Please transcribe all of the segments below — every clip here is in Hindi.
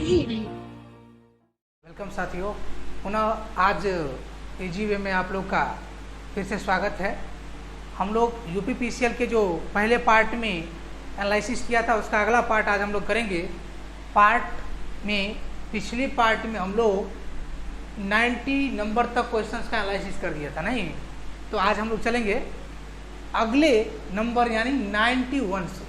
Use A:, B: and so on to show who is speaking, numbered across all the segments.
A: वेलकम साथियों, पुनः आज एजीवे में आप लोग का फिर से स्वागत है। हम लोग यूपीपीसीएल के जो पहले पार्ट में एनालिसिस किया था उसका अगला पार्ट आज हम लोग करेंगे। पार्ट में पिछली पार्ट में हम लोग 90 नंबर तक क्वेश्चंस का एनालिसिस कर दिया था नहीं, तो आज हम लोग चलेंगे अगले नंबर यानी 91 से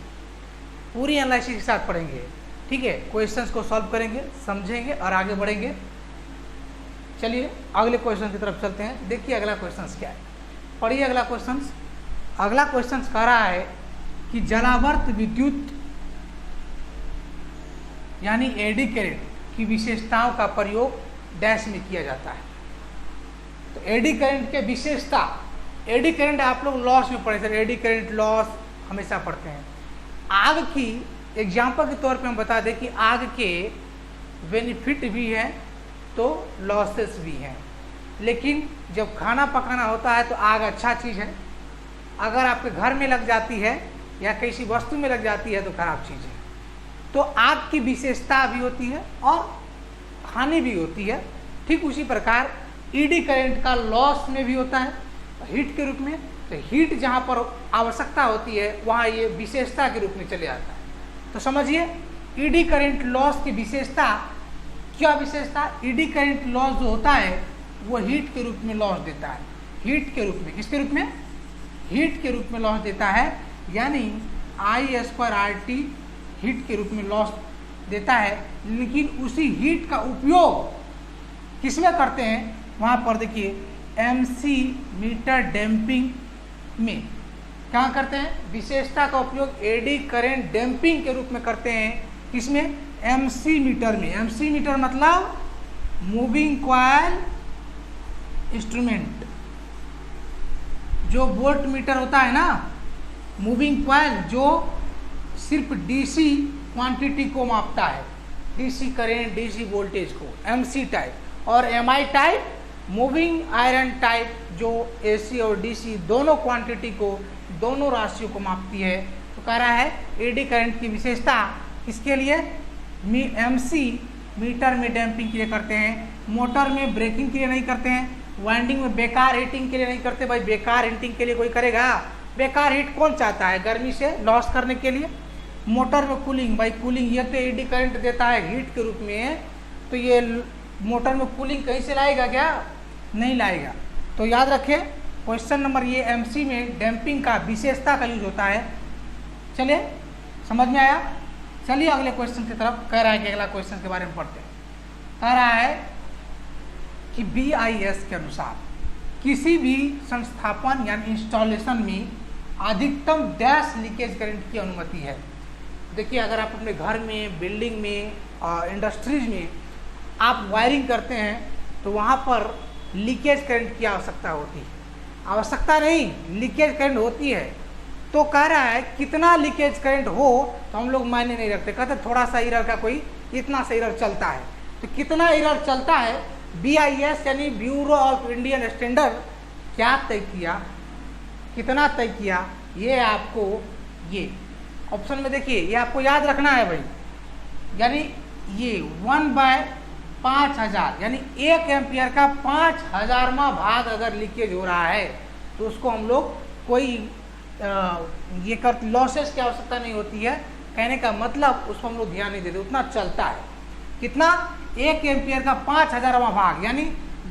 A: पूरी एनालिसिस के साथ पढ़ेंगे। ठीक है, क्वेश्चंस को सॉल्व करेंगे, समझेंगे और आगे बढ़ेंगे। चलिए अगले क्वेश्चन की तरफ चलते हैं। देखिए अगला क्वेश्चन क्या है, पढ़िए अगला क्वेश्चन। अगला क्वेश्चन कह रहा है कि जलावर्त विद्युत यानी एडी करंट की विशेषताओं का प्रयोग डैश में किया जाता है। तो एडी करंट के विशेषता, एडी करंट आप लोग लॉस में पढ़े थे, एडी करंट लॉस हमेशा पढ़ते हैं। आग की एग्जाम्पल के तौर पे हम बता दें कि आग के बेनिफिट भी हैं तो लॉसेस भी हैं, लेकिन जब खाना पकाना होता है तो आग अच्छा चीज़ है, अगर आपके घर में लग जाती है या किसी वस्तु में लग जाती है तो खराब चीज़ है। तो आग की विशेषता भी होती है और हानि भी होती है। ठीक उसी प्रकार ईडी करंट का लॉस में भी होता है हीट के रूप में। तो हीट जहाँ पर आवश्यकता होती है वहाँ ये विशेषता के रूप में चले आता है। तो समझिए ईडी करंट लॉस की विशेषता, क्या विशेषता? ईडी करंट लॉस जो होता है वो हीट के रूप में लॉस देता है। हीट के रूप में, किसके रूप में? हीट के रूप में लॉस देता है, यानी I/RT हीट के रूप में लॉस देता है। लेकिन उसी हीट का उपयोग किसमें करते हैं? वहाँ पर देखिए MC मीटर डैम्पिंग में क्या करते हैं? विशेषता का उपयोग एडी करंट डैम्पिंग के रूप में करते हैं। किसमें? MC मीटर में। MC मीटर मतलब मूविंग कॉइल इंस्ट्रूमेंट। जो वोल्ट मीटर होता है ना, मूविंग कॉइल जो सिर्फ DC क्वांटिटी को मापता है, DC करंट, DC वोल्टेज को, MC टाइप। और MI type moving iron type जो AC और DC दोनों क्वांटिटी को, दोनों राशियों को मापती है। तो कह रहा है एडी करंट की विशेषता इसके लिए MC मीटर में डैम्पिंग के लिए करते हैं, मोटर में ब्रेकिंग के लिए नहीं करते हैं, वाइंडिंग में बेकार हीटिंग के लिए नहीं करते। भाई बेकार हीटिंग के लिए कोई करेगा? बेकार हीट कौन चाहता है? गर्मी से लॉस करने के लिए। मोटर में कूलिंग, भाई कूलिंग ये तो एडी करंट देता है हीट के रूप में, तो ये मोटर में कूलिंग कहीं से लाएगा क्या? नहीं लाएगा। तो याद रखें क्वेश्चन नंबर ये MC में डैम्पिंग का विशेषता का यूज होता है। चलिए समझ में आया? चलिए अगले क्वेश्चन की तरफ। कह रहा है कि अगला क्वेश्चन के बारे में पढ़ते हैं। कह रहा है कि BIS के अनुसार किसी भी संस्थापन यानी इंस्टॉलेशन में अधिकतम डैश लीकेज करंट की अनुमति है। देखिए अगर आप अपने घर में, बिल्डिंग में, इंडस्ट्रीज में आप वायरिंग करते हैं तो वहाँ पर लीकेज करंट की आवश्यकता होती है। आवश्यकता नहीं, लीकेज करंट होती है। तो कह रहा है कितना लीकेज करंट हो तो हम लोग मायने नहीं रखते, कहते थोड़ा सा एरर का, कोई इतना सा एरर चलता है। तो कितना एरर चलता है BIS यानी ब्यूरो ऑफ इंडियन स्टैंडर्ड क्या तय किया, कितना तय किया, ये आपको ये ऑप्शन में देखिए, ये आपको याद रखना है भाई। यानी ये 1/5000 यानी 1 एम्पियर का 5000वां भाग अगर लीकेज हो रहा है तो उसको हम लोग कोई ये कर लॉसेस की आवश्यकता नहीं होती है। कहने का मतलब उसको हम लोग ध्यान नहीं देते, उतना चलता है। कितना? 1 एम्पियर का 5000वां भाग, यानी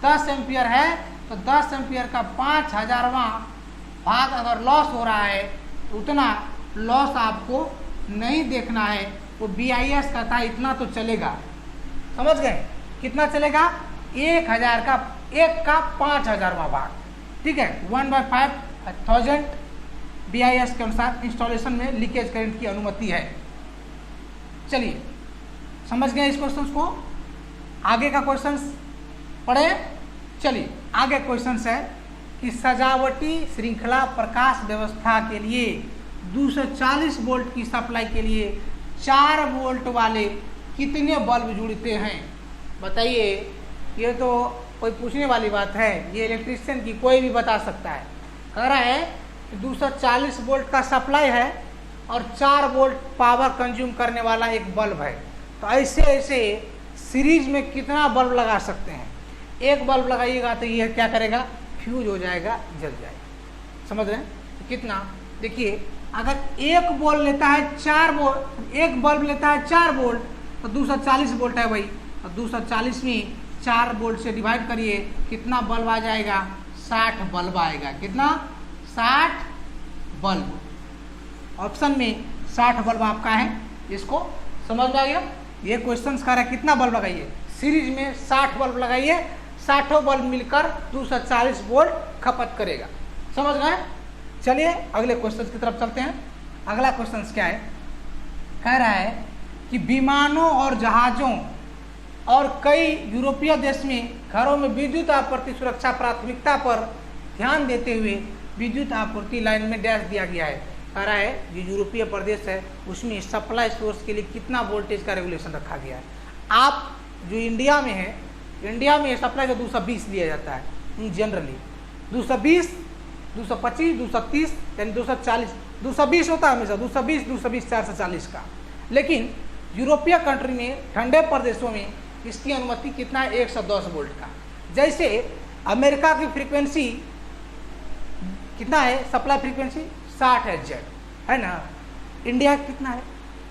A: 10 एम्पियर है तो 10 एम्पियर का 5000वां भाग अगर लॉस हो रहा है तो उतना लॉस आपको नहीं देखना है। वो BIS कहता है इतना तो चलेगा। समझ गए? कितना चलेगा? 1000 का 1 का 5000वां भाग। ठीक है, 1/5000 BIS के अनुसार इंस्टॉलेशन में लीकेज करंट की अनुमति है। चलिए समझ गए इस क्वेश्चन को। आगे का क्वेश्चन पढ़े। चलिए आगे क्वेश्चन है कि सजावटी श्रृंखला प्रकाश व्यवस्था के लिए 240 वोल्ट की सप्लाई के लिए 4 वोल्ट वाले कितने बल्ब जुड़ते हैं? बताइए। ये तो कोई पूछने वाली बात है, ये इलेक्ट्रिशियन की कोई भी बता सकता है। कह रहा है कि 240 वोल्ट का सप्लाई है और 4 वोल्ट पावर कंज्यूम करने वाला एक बल्ब है। तो ऐसे ऐसे सीरीज में कितना बल्ब लगा सकते हैं। एक बल्ब लगाइएगा तो ये क्या करेगा, फ्यूज हो जाएगा, जल जाएगा। समझ रहे हैं? तो कितना, देखिए अगर एक बल्ब लेता है 4 वोल्ट, एक बल्ब लेता है 4 वोल्ट तो 240 वोल्ट है भाई, और 240 में 4 वोल्ट से डिवाइड करिए, कितना बल्ब आ जाएगा, 60 बल्ब आएगा। कितना, 60 बल्ब। ऑप्शन में 60 बल्ब आपका है। इसको समझ में आ गया? ये क्वेश्चन कह रहा है कितना बल्ब लगाइए, सीरीज में 60 बल्ब लगाइए, 60 बल्ब मिलकर 240 वोल्ट खपत करेगा। समझ गए? चलिए अगले क्वेश्चन की तरफ चलते हैं। अगला क्वेश्चन क्या है, कह रहा है कि विमानों और जहाज़ों और कई यूरोपीय देश में घरों में विद्युत आपूर्ति सुरक्षा प्राथमिकता पर ध्यान देते हुए विद्युत आपूर्ति लाइन में डैश दिया गया है। कह रहा है जो यूरोपीय प्रदेश है उसमें सप्लाई सोर्स के लिए कितना वोल्टेज का रेगुलेशन रखा गया है। आप जो इंडिया में है, इंडिया में सप्लाई का 220 दिया जाता है जनरली, 220, 225, 230 यानी 240, 220 होता है हमेशा, 220, 440 का। लेकिन यूरोपीय कंट्री में ठंडे प्रदेशों में इसकी अनुमति कितना है, 110 वोल्ट का। जैसे अमेरिका की फ्रीक्वेंसी कितना है, सप्लाई फ्रीक्वेंसी 60 Hz है ना, इंडिया कितना है,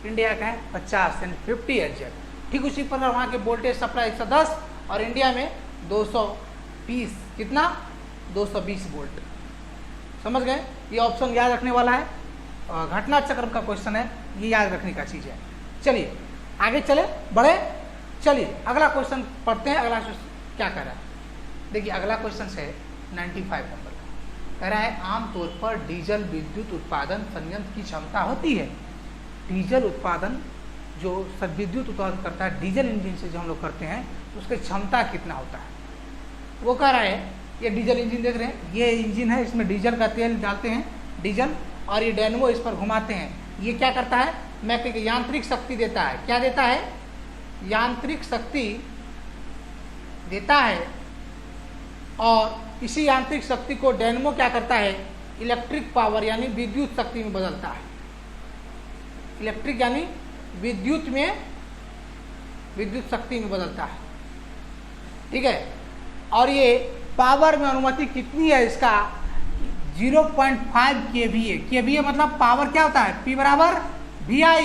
A: इंडिया का है 50 यानी 50 Hz। ठीक उसी प्रकार वहाँ के वोल्टेज सप्लाई 110 और इंडिया में 220, कितना, 220 वोल्ट। समझ गए? ये ऑप्शन याद रखने वाला है, घटना चक्र का क्वेश्चन है, ये याद रखने का चीज़ है। चलिए आगे चले बढ़े। चलिए अगला क्वेश्चन पढ़ते हैं। अगला क्वेश्चन क्या कह रहा है, देखिए अगला क्वेश्चन है 95 नंबर का। कह रहा है आमतौर पर डीजल विद्युत उत्पादन संयंत्र की क्षमता होती है, डीजल उत्पादन जो सब विद्युत उत्पादन करता है डीजल इंजन से जो हम लोग करते हैं उसकी क्षमता कितना होता है। वो कह रहा है ये डीजल इंजन देख रहे हैं, ये इंजन है, इसमें डीजल का तेल डालते हैं, डीजल, और ये डायनमो इस पर घुमाते हैं। ये क्या करता है, मैकेनिकल यांत्रिक शक्ति देता है। क्या देता है, यांत्रिक शक्ति देता है, और इसी यांत्रिक शक्ति को डायनमो क्या करता है, इलेक्ट्रिक पावर यानी विद्युत शक्ति में बदलता है। इलेक्ट्रिक यानी विद्युत में, विद्युत शक्ति में बदलता है। ठीक है, और ये पावर में अनुमति कितनी है इसका, 0.5 kVA। kVA मतलब पावर क्या होता है, P बराबर VI,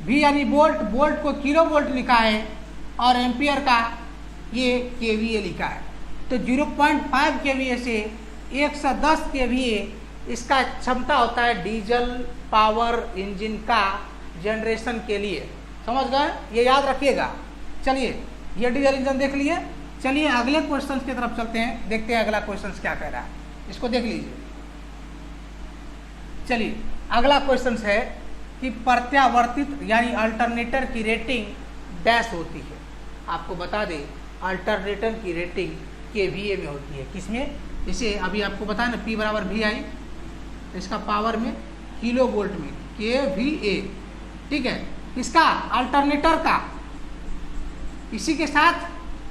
A: V यानी वोल्ट, वोल्ट को किलो वोल्ट लिखा है, और एम्पियर का ये kVA लिखा है। तो 0.5 kVA से 110 kVA इसका क्षमता होता है डीजल पावर इंजन का जनरेशन के लिए। समझ गए? ये याद रखिएगा। चलिए ये डीजल इंजन देख लिए। चलिए अगले क्वेश्चन की तरफ चलते हैं, देखते हैं अगला क्वेश्चन क्या कह रहा है, इसको देख लीजिए। चलिए अगला क्वेश्चन है कि प्रत्यावर्तित यानी अल्टरनेटर की रेटिंग डैश होती है। आपको बता दें अल्टरनेटर की रेटिंग kVA में होती है। किसमें, जैसे अभी आपको बताया ना P बराबर VI, इसका पावर में किलो वोल्ट में kVA। ठीक है, इसका अल्टरनेटर का, इसी के साथ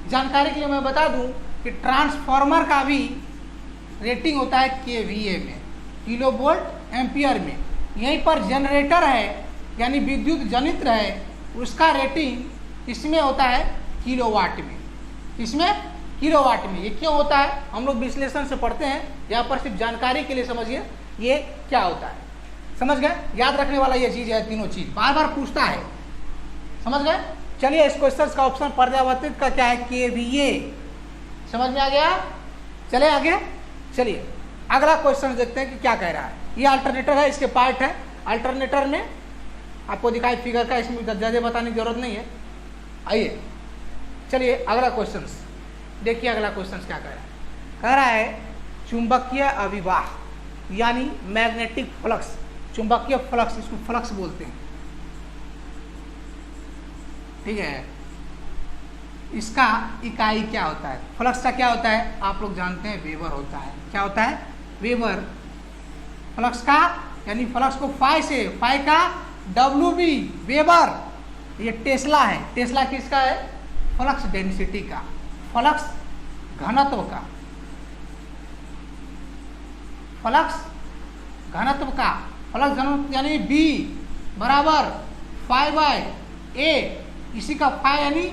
A: जानकारी के लिए मैं बता दूं कि ट्रांसफार्मर का भी रेटिंग होता है kVA में, किलो वोल्ट एम्पियर में। यहीं पर जनरेटर है यानी विद्युत जनित्र है, उसका रेटिंग इसमें होता है किलोवाट में। इसमें किलोवाट में। ये क्यों होता है, हम लोग विश्लेषण से पढ़ते हैं, यहाँ पर सिर्फ जानकारी के लिए समझिए ये क्या होता है। समझ गए? याद रखने वाला ये चीज़ है, तीनों चीज बार बार पूछता है। समझ गए? चलिए इस क्वेश्चन का ऑप्शन पर्यावर्तित का क्या है, kVA। समझ में आ गया? चले आगे। चलिए अगला क्वेश्चन देखते हैं कि क्या कह रहा है। ये अल्टरनेटर है, इसके पार्ट है। अल्टरनेटर में आपको दिखाई फिगर का, इसमें ज़्यादा बताने की जरूरत नहीं है। आइए चलिए अगला क्वेश्चन देखिए। अगला क्वेश्चन क्या कह रहा है, कह रहा है चुंबकीय अभिवाह यानी मैग्नेटिक फ्लक्स, चुंबकीय फ्लक्स, इसको फ्लक्स बोलते हैं। ठीक है, इसका इकाई क्या होता है, फ्लक्स का क्या होता है, आप लोग जानते हैं वेबर होता है। क्या होता है, वेबर। फ्लक्स का यानी फ्लक्स को फाई से, फाई का WB वेबर। ये टेस्ला है, टेस्ला किसका है, फ्लक्स डेंसिटी का, फ्लक्स घनत्व का, फ्लक्स घनत्व का, फ्लक्स घनत्व यानी B बराबर फाई बाय A, इसी का फाई यानी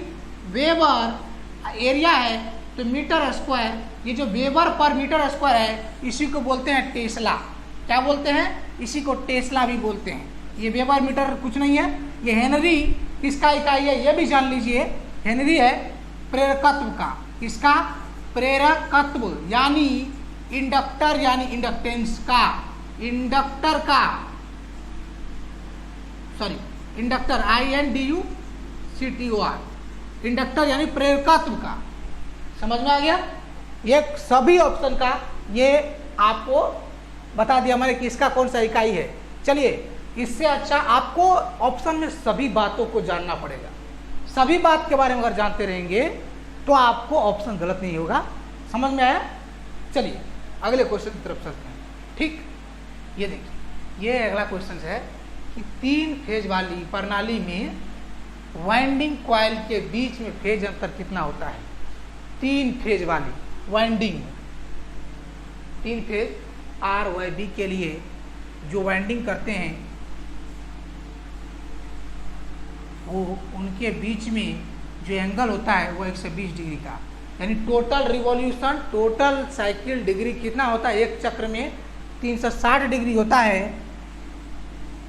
A: वेबर एरिया है तो मीटर स्क्वायर, ये जो वेबर पर मीटर स्क्वायर है इसी को बोलते हैं टेस्ला। क्या बोलते हैं? इसी को टेस्ला भी बोलते हैं। ये वेबर मीटर कुछ नहीं है, ये हेनरी किसका इकाई है ये भी जान लीजिए। हेनरी है प्रेरकत्व का, किसका? प्रेरकत्व यानी इंडक्टर यानी इंडक्टेंस का, इंडक्टर का, सॉरी इंडक्टर INDUCTOR, इंडक्टर यानी प्रेरकत्व का। समझ में आ गया? ये सभी ऑप्शन का ये आपको बता दिया मैंने कि इसका कौन सा इकाई है। चलिए इससे अच्छा आपको ऑप्शन में सभी बातों को जानना पड़ेगा। सभी बात के बारे में अगर जानते रहेंगे तो आपको ऑप्शन गलत नहीं होगा। समझ में आया? चलिए अगले क्वेश्चन की तरफ चलते हैं। ठीक, ये देखिए, ये अगला क्वेश्चन है कि 3 फेज वाली प्रणाली में वाइंडिंग कॉइल के बीच में फेज अंतर कितना होता है? 3 फेज वाली वाइंडिंग, 3 फेज RYB के लिए जो वाइंडिंग करते हैं वो उनके बीच में जो एंगल होता है वो 120 डिग्री का, यानी total revolution, total cycle degree कितना होता है? एक चक्र में 360 डिग्री होता है।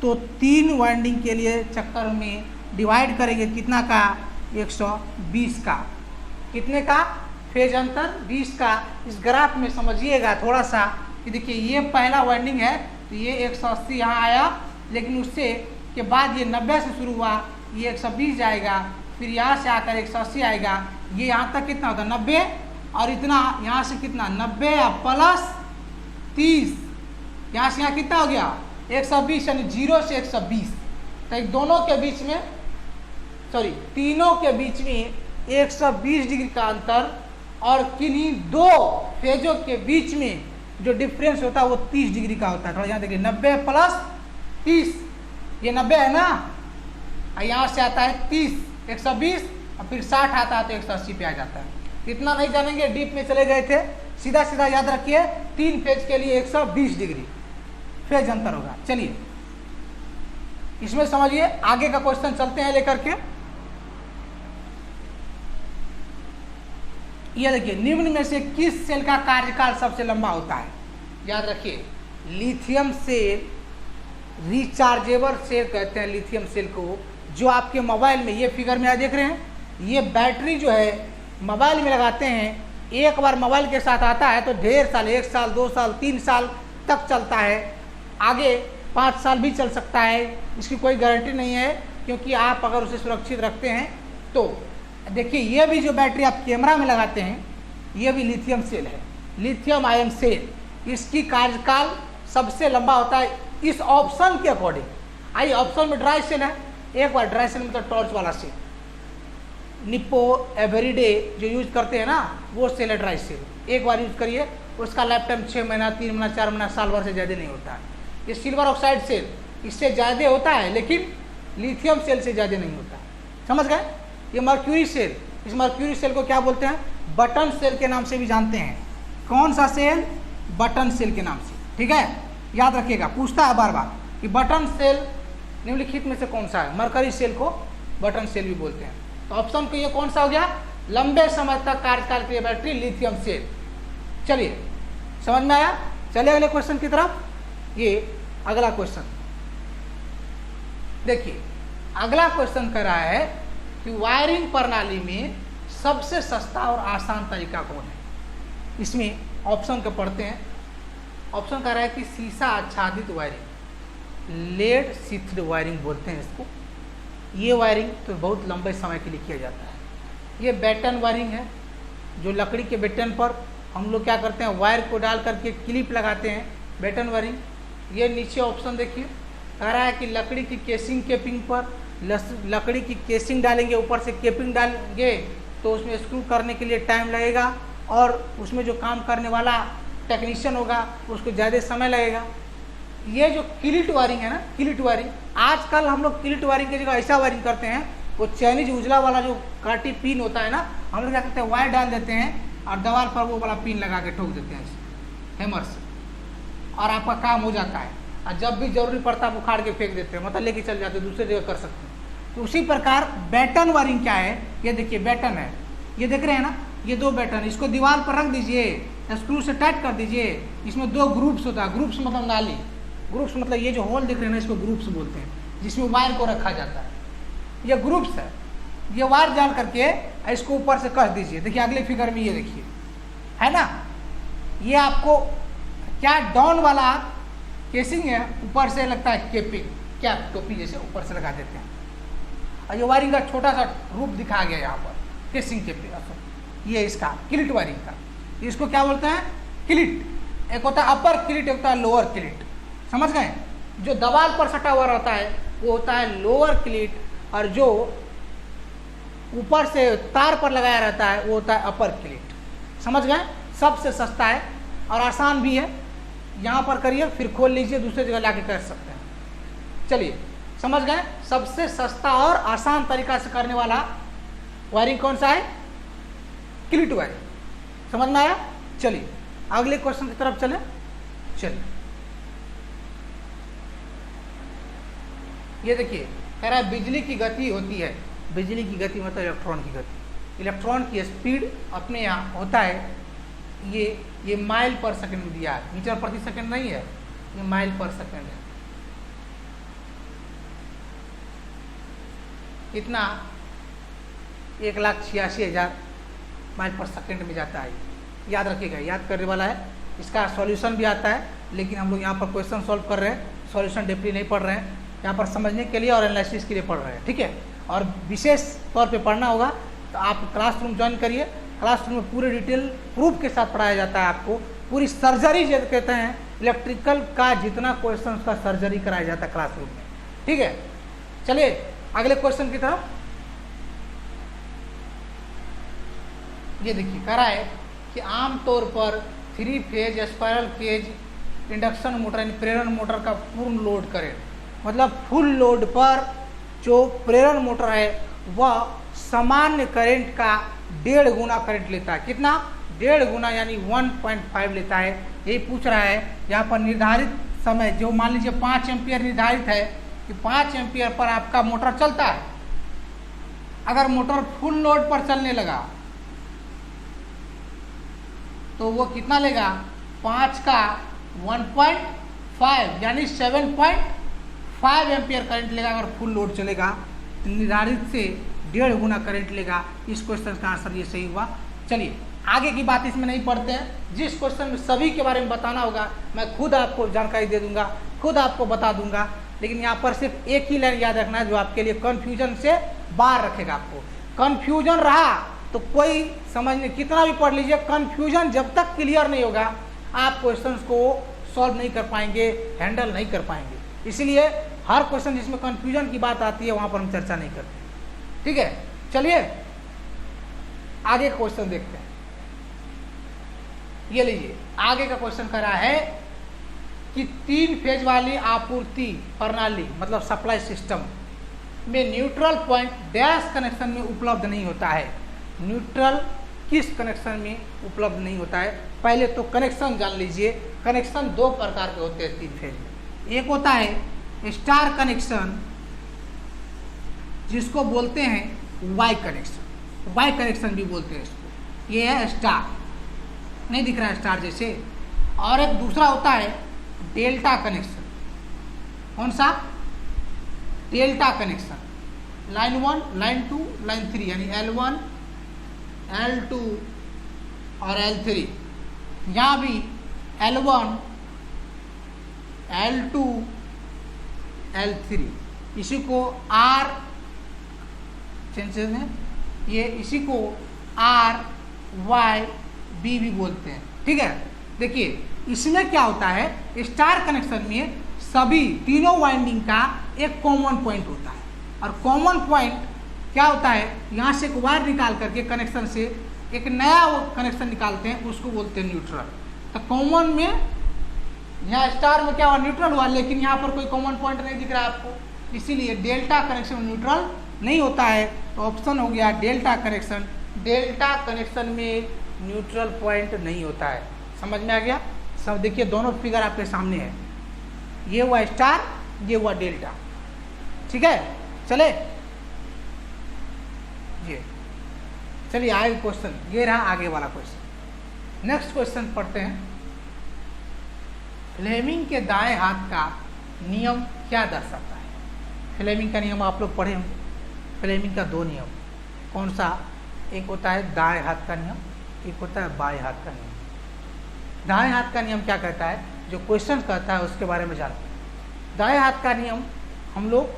A: तो 3 वाइंडिंग के लिए चक्कर में डिवाइड करेंगे कितना का? 120 का। कितने का? फेज अंतर 20 का। इस ग्राफ में समझिएगा थोड़ा सा कि देखिए ये पहला वाइंडिंग है तो ये 180 यहाँ आया, लेकिन उससे के बाद ये 90 से शुरू हुआ, ये 120 जाएगा, फिर यहाँ से आकर 180 आएगा, ये यहाँ तक कितना होता है? 90, और इतना यहाँ से कितना? 90 प्लस 30, यहाँ से यहाँ कितना हो गया? 120, यानी 0 से 120। तो एक दोनों के बीच में, सॉरी तीनों के बीच में 120 डिग्री का अंतर, और किन्हीं 2 फेजों के बीच में जो डिफरेंस होता है वो 30 डिग्री का होता है। थोड़ा यहाँ देखिए, 90 प्लस 30, ये 90 है ना, यहाँ से आता है 30, 120, और फिर 60 आता है तो 180 पे आ जाता है। इतना नहीं जानेंगे, डीप में चले गए थे, सीधा सीधा याद रखिए 3 फेज के लिए 120 डिग्री फेज अंतर होगा। चलिए इसमें समझिए, आगे का क्वेश्चन चलते हैं लेकर के। यह देखिए, निम्न में से किस सेल का कार्यकाल सबसे लंबा होता है? याद रखिए, लिथियम सेल, रिचार्जेबल सेल कहते हैं लिथियम सेल को, जो आपके मोबाइल में, ये फिगर में आप देख रहे हैं, ये बैटरी जो है मोबाइल में लगाते हैं, एक बार मोबाइल के साथ आता है तो ढेर साल, 1 साल 2 साल 3 साल तक चलता है, आगे 5 साल भी चल सकता है, इसकी कोई गारंटी नहीं है, क्योंकि आप अगर उसे सुरक्षित रखते हैं तो। देखिए ये भी जो बैटरी आप कैमरा में लगाते हैं ये भी लिथियम सेल है, लिथियम आयन सेल, इसकी कार्यकाल सबसे लंबा होता है इस ऑप्शन के अकॉर्डिंग। आइए, ऑप्शन में ड्राई सेल है, एक बार ड्राई सेल मतलब टॉर्च वाला सेल, निप्पो एवरीडे जो यूज करते हैं ना वो सेल है ड्राई सेल। एक बार यूज करिए, उसका लाइफ टाइम 6 महीना 3 महीना 4 महीना साल भर से ज़्यादा नहीं होता है। ये सिल्वर ऑक्साइड सेल, इससे ज़्यादा होता है लेकिन लिथियम सेल से ज़्यादा नहीं होता। समझ गए? ये मर्क्यूरी सेल, इस मर्क्यूरी सेल को क्या बोलते हैं? बटन सेल के नाम से भी जानते हैं। कौन सा सेल? बटन सेल के नाम से। ठीक है, याद रखिएगा, पूछता है बार बार कि बटन सेल निम्नलिखित में से कौन सा है? मरकरी सेल को बटन सेल भी बोलते हैं। तो ऑप्शन को ये कौन सा हो गया? लंबे समय तक कार्यकाल के लिए बैटरी लिथियम सेल। चलिए समझ में आया? चलिए अगले क्वेश्चन की तरफ। ये अगला क्वेश्चन देखिए, अगला क्वेश्चन कर रहा है कि वायरिंग प्रणाली में सबसे सस्ता और आसान तरीका कौन है? इसमें ऑप्शन को पढ़ते हैं। ऑप्शन कह रहा है कि शीशा आच्छादित वायरिंग, लेड शीथड वायरिंग बोलते हैं इसको। ये वायरिंग तो बहुत लंबे समय के लिए किया जाता है। ये बैटन वायरिंग है, जो लकड़ी के बैटन पर हम लोग क्या करते हैं, वायर को डाल करके क्लिप लगाते हैं, बैटन वायरिंग। ये नीचे ऑप्शन देखिए, कह रहा है कि लकड़ी की केसिंग केपिंग पर लकड़ी की केसिंग डालेंगे, ऊपर से केपिंग डालेंगे तो उसमें स्क्रू करने के लिए टाइम लगेगा, और उसमें जो काम करने वाला टेक्नीशियन होगा उसको ज़्यादा समय लगेगा। ये जो क्लिट वायरिंग है ना, क्लिट वायरिंग, आजकल हम लोग क्लिट वायरिंग की जगह ऐसा वायरिंग करते हैं, वो चाइनीज उजला वाला जो काटी पिन होता है ना, हम लोग क्या करते हैं, वायर डाल देते हैं और दीवार पर वो वाला पिन लगा के ठोक देते हैं हैमर से, और आपका काम हो जाता है। और जब भी जरूरी पड़ता है उखाड़ के फेंक देते हैं, मतलब लेके चल जाते हैं, दूसरी जगह कर सकते हैं। तो उसी प्रकार बैटन वायरिंग क्या है, ये देखिए बैटन है, ये देख रहे हैं ना, ये दो बैटन, इसको दीवार पर रख दीजिए, स्क्रू से टाइट कर दीजिए, इसमें दो ग्रुप्स होता है, ग्रुप्स मतलब नाली, ग्रुप्स मतलब ये जो होल दिख रहे हैं ना इसको ग्रुप्स बोलते हैं, जिसमें वायर को रखा जाता है, ये ग्रुप्स है। ये वायर डाल करके इसको ऊपर से कस दीजिए, देखिए अगले फिगर में ये देखिए है ना, ये आपको क्या डाउन वाला केसिंग है, ऊपर से लगता है केपिंग, क्या टोपी जैसे ऊपर से लगा देते हैं, और ये वायरिंग का छोटा सा रूप दिखाया गया यहाँ पर केसिंग केपिंग, ये इसका क्लिट वायरिंग का, इसको क्या बोलते हैं क्लिट। एक होता है अपर क्लिट, एक होता है लोअर क्लिट, समझ गए। जो दीवार पर सटा हुआ रहता है वो होता है लोअर क्लिट, और जो ऊपर से तार पर लगाया रहता है वो होता है अपर क्लिट, समझ गए। सबसे सस्ता है और आसान भी है, यहाँ पर करिए फिर खोल लीजिए, दूसरी जगह लाके कर सकते हैं। चलिए समझ गए, सबसे सस्ता और आसान तरीका से करने वाला वायरिंग कौन सा है, क्लिट वायरिंग, समझ में आया। चलिए अगले क्वेश्चन की तरफ चले। चलिए ये देखिए कह रहा है बिजली की गति होती है, बिजली की गति मतलब इलेक्ट्रॉन की गति, इलेक्ट्रॉन की स्पीड अपने यहाँ होता है, ये माइल पर सेकंड में दिया है, मीटर प्रति सेकंड नहीं है, ये माइल पर सेकंड है। इतना 1,86,000 माइल पर सेकंड में जाता है, याद रखिएगा, याद करने वाला है। इसका सॉल्यूशन भी आता है, लेकिन हम लोग यहाँ पर क्वेश्चन सॉल्व कर रहे हैं, सॉल्यूशन डेप्ली नहीं पढ़ रहे हैं, यहाँ पर समझने के लिए और एनालिसिस के लिए पढ़ रहे हैं, ठीक है। और विशेष तौर पे पढ़ना होगा तो आप क्लासरूम ज्वाइन करिए, क्लासरूम में पूरे डिटेल प्रूफ के साथ पढ़ाया जाता है आपको, पूरी सर्जरी जो कहते हैं इलेक्ट्रिकल का जितना क्वेश्चन उसका सर्जरी कराया जाता है क्लासरूम में, ठीक है। चलिए अगले क्वेश्चन की तरफ। ये देखिए कह रहा है कि आमतौर पर 3 phase spiral cage induction motor यानी प्रेरण मोटर का पूर्ण लोड करें, मतलब फुल लोड पर जो प्रेरण मोटर है वह सामान्य करंट का 1.5 गुना करंट लेता है। कितना? 1.5 गुना यानी 1.5 लेता है। यही पूछ रहा है यहाँ पर निर्धारित समय, जो मान लीजिए 5 एम्पियर निर्धारित है कि 5 एम्पियर पर आपका मोटर चलता है। अगर मोटर फुल लोड पर चलने लगा तो वो कितना लेगा? 5 का 1.5 यानी 7.5 एम्पियर करंट लेगा। अगर फुल लोड चलेगा निर्धारित से 1.5 गुना करंट लेगा। इस क्वेश्चन का आंसर ये सही हुआ। चलिए आगे की बात इसमें नहीं पढ़ते हैं। जिस क्वेश्चन में सभी के बारे में बताना होगा मैं खुद आपको जानकारी दे दूंगा, खुद आपको बता दूंगा, लेकिन यहाँ पर सिर्फ एक ही लाइन याद रखना है जो आपके लिए कन्फ्यूजन से बाहर रखेगा। आपको कन्फ्यूजन रहा तो कोई समझने कितना भी पढ़ लीजिए, कन्फ्यूजन जब तक क्लियर नहीं होगा आप क्वेश्चंस को सॉल्व नहीं कर पाएंगे, हैंडल नहीं कर पाएंगे। इसलिए हर क्वेश्चन जिसमें कन्फ्यूजन की बात आती है वहां पर हम चर्चा नहीं करते। ठीक है, चलिए आगे क्वेश्चन देखते हैं। ये लीजिए आगे का क्वेश्चन कर रहा है कि 3 फेज वाली आपूर्ति प्रणाली मतलब सप्लाई सिस्टम में न्यूट्रल पॉइंट डैश कनेक्शन में उपलब्ध नहीं होता है। न्यूट्रल किस कनेक्शन में उपलब्ध नहीं होता है? पहले तो कनेक्शन जान लीजिए। कनेक्शन 2 प्रकार के होते हैं 3 फेज में। एक होता है स्टार कनेक्शन जिसको बोलते हैं वाई कनेक्शन, वाई कनेक्शन भी बोलते हैं इसको। ये है स्टार, नहीं दिख रहा है स्टार जैसे। और एक दूसरा होता है डेल्टा कनेक्शन। कौन सा? Delta connection. Line 1, line 2, line 3 यानी L1, L2 और L3। यहाँ भी L1, L2, L3। इसी को R चेंजेस हैं, ये इसी को R, Y, B भी बोलते हैं। ठीक है, देखिए इसमें क्या होता है, स्टार कनेक्शन में सभी तीनों वाइंडिंग का एक कॉमन पॉइंट होता है। और कॉमन पॉइंट क्या होता है, यहाँ से एक वायर निकाल करके कनेक्शन से एक नया वो कनेक्शन निकालते हैं, उसको बोलते हैं न्यूट्रल। तो कॉमन में यहाँ स्टार में क्या हुआ, न्यूट्रल हुआ, लेकिन यहाँ पर कोई कॉमन पॉइंट नहीं दिख रहा है आपको, इसीलिए डेल्टा कनेक्शन न्यूट्रल नहीं होता है। तो ऑप्शन हो गया डेल्टा कनेक्शन। डेल्टा कनेक्शन में न्यूट्रल पॉइंट नहीं होता है। समझ में आ गया? सब देखिए दोनों फिगर आपके सामने है, ये हुआ स्टार, ये हुआ डेल्टा। ठीक है, चले चलिए आगे क्वेश्चन, ये रहा आगे वाला क्वेश्चन। नेक्स्ट क्वेश्चन पढ़ते हैं। फ्लेमिंग के दाएं हाथ का नियम क्या दर्शाता है? फ्लेमिंग का नियम आप लोग पढ़े होंगे। फ्लेमिंग का दो नियम, कौन सा? एक होता है दाएं हाथ का नियम, एक होता है बाएं हाथ का नियम। दाएं हाथ का नियम क्या कहता है, जो क्वेश्चन कहता है उसके बारे में जानते हैं। दाएं हाथ का नियम हम लोग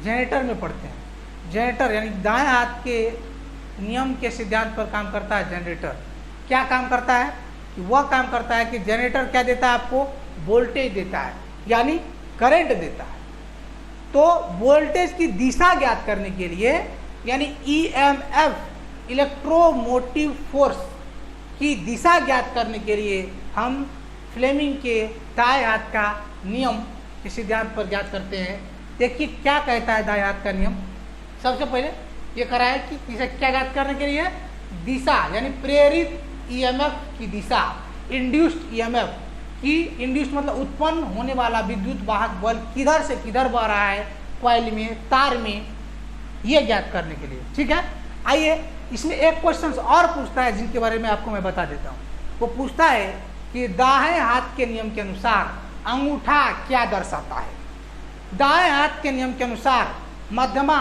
A: जनरेटर में पढ़ते हैं। जनरेटर यानी दाएं हाथ के नियम के सिद्धांत पर काम करता है जनरेटर। क्या काम करता है? कि वह काम करता है कि जनरेटर क्या देता है आपको? वोल्टेज देता है, यानी करंट देता है। तो वोल्टेज की दिशा ज्ञात करने के लिए, यानी ईएमएफ इलेक्ट्रोमोटिव फोर्स की दिशा ज्ञात करने के लिए हम फ्लेमिंग के दाएं हाथ का नियम के सिद्धांत पर ज्ञात करते हैं। देखिए क्या कहता है दाएं हाथ का नियम। सबसे पहले ये करा है कि इसे क्या ज्ञात करने के लिए? दिशा, यानी प्रेरित ईएमएफ की दिशा, इंड्यूस्ड ईएमएफ की। इंड्यूस्ड मतलब उत्पन्न होने वाला विद्युत वाहक बल किधर से किधर बह रहा है, कॉइल में, तार में, ये ज्ञात करने के लिए। ठीक है, आइए इसमें एक क्वेश्चन और पूछता है जिनके बारे में आपको मैं बता देता हूँ। वो पूछता है कि दाएं हाथ के नियम के अनुसार अंगूठा क्या दर्शाता है? दाएं हाथ के नियम के अनुसार मध्यमा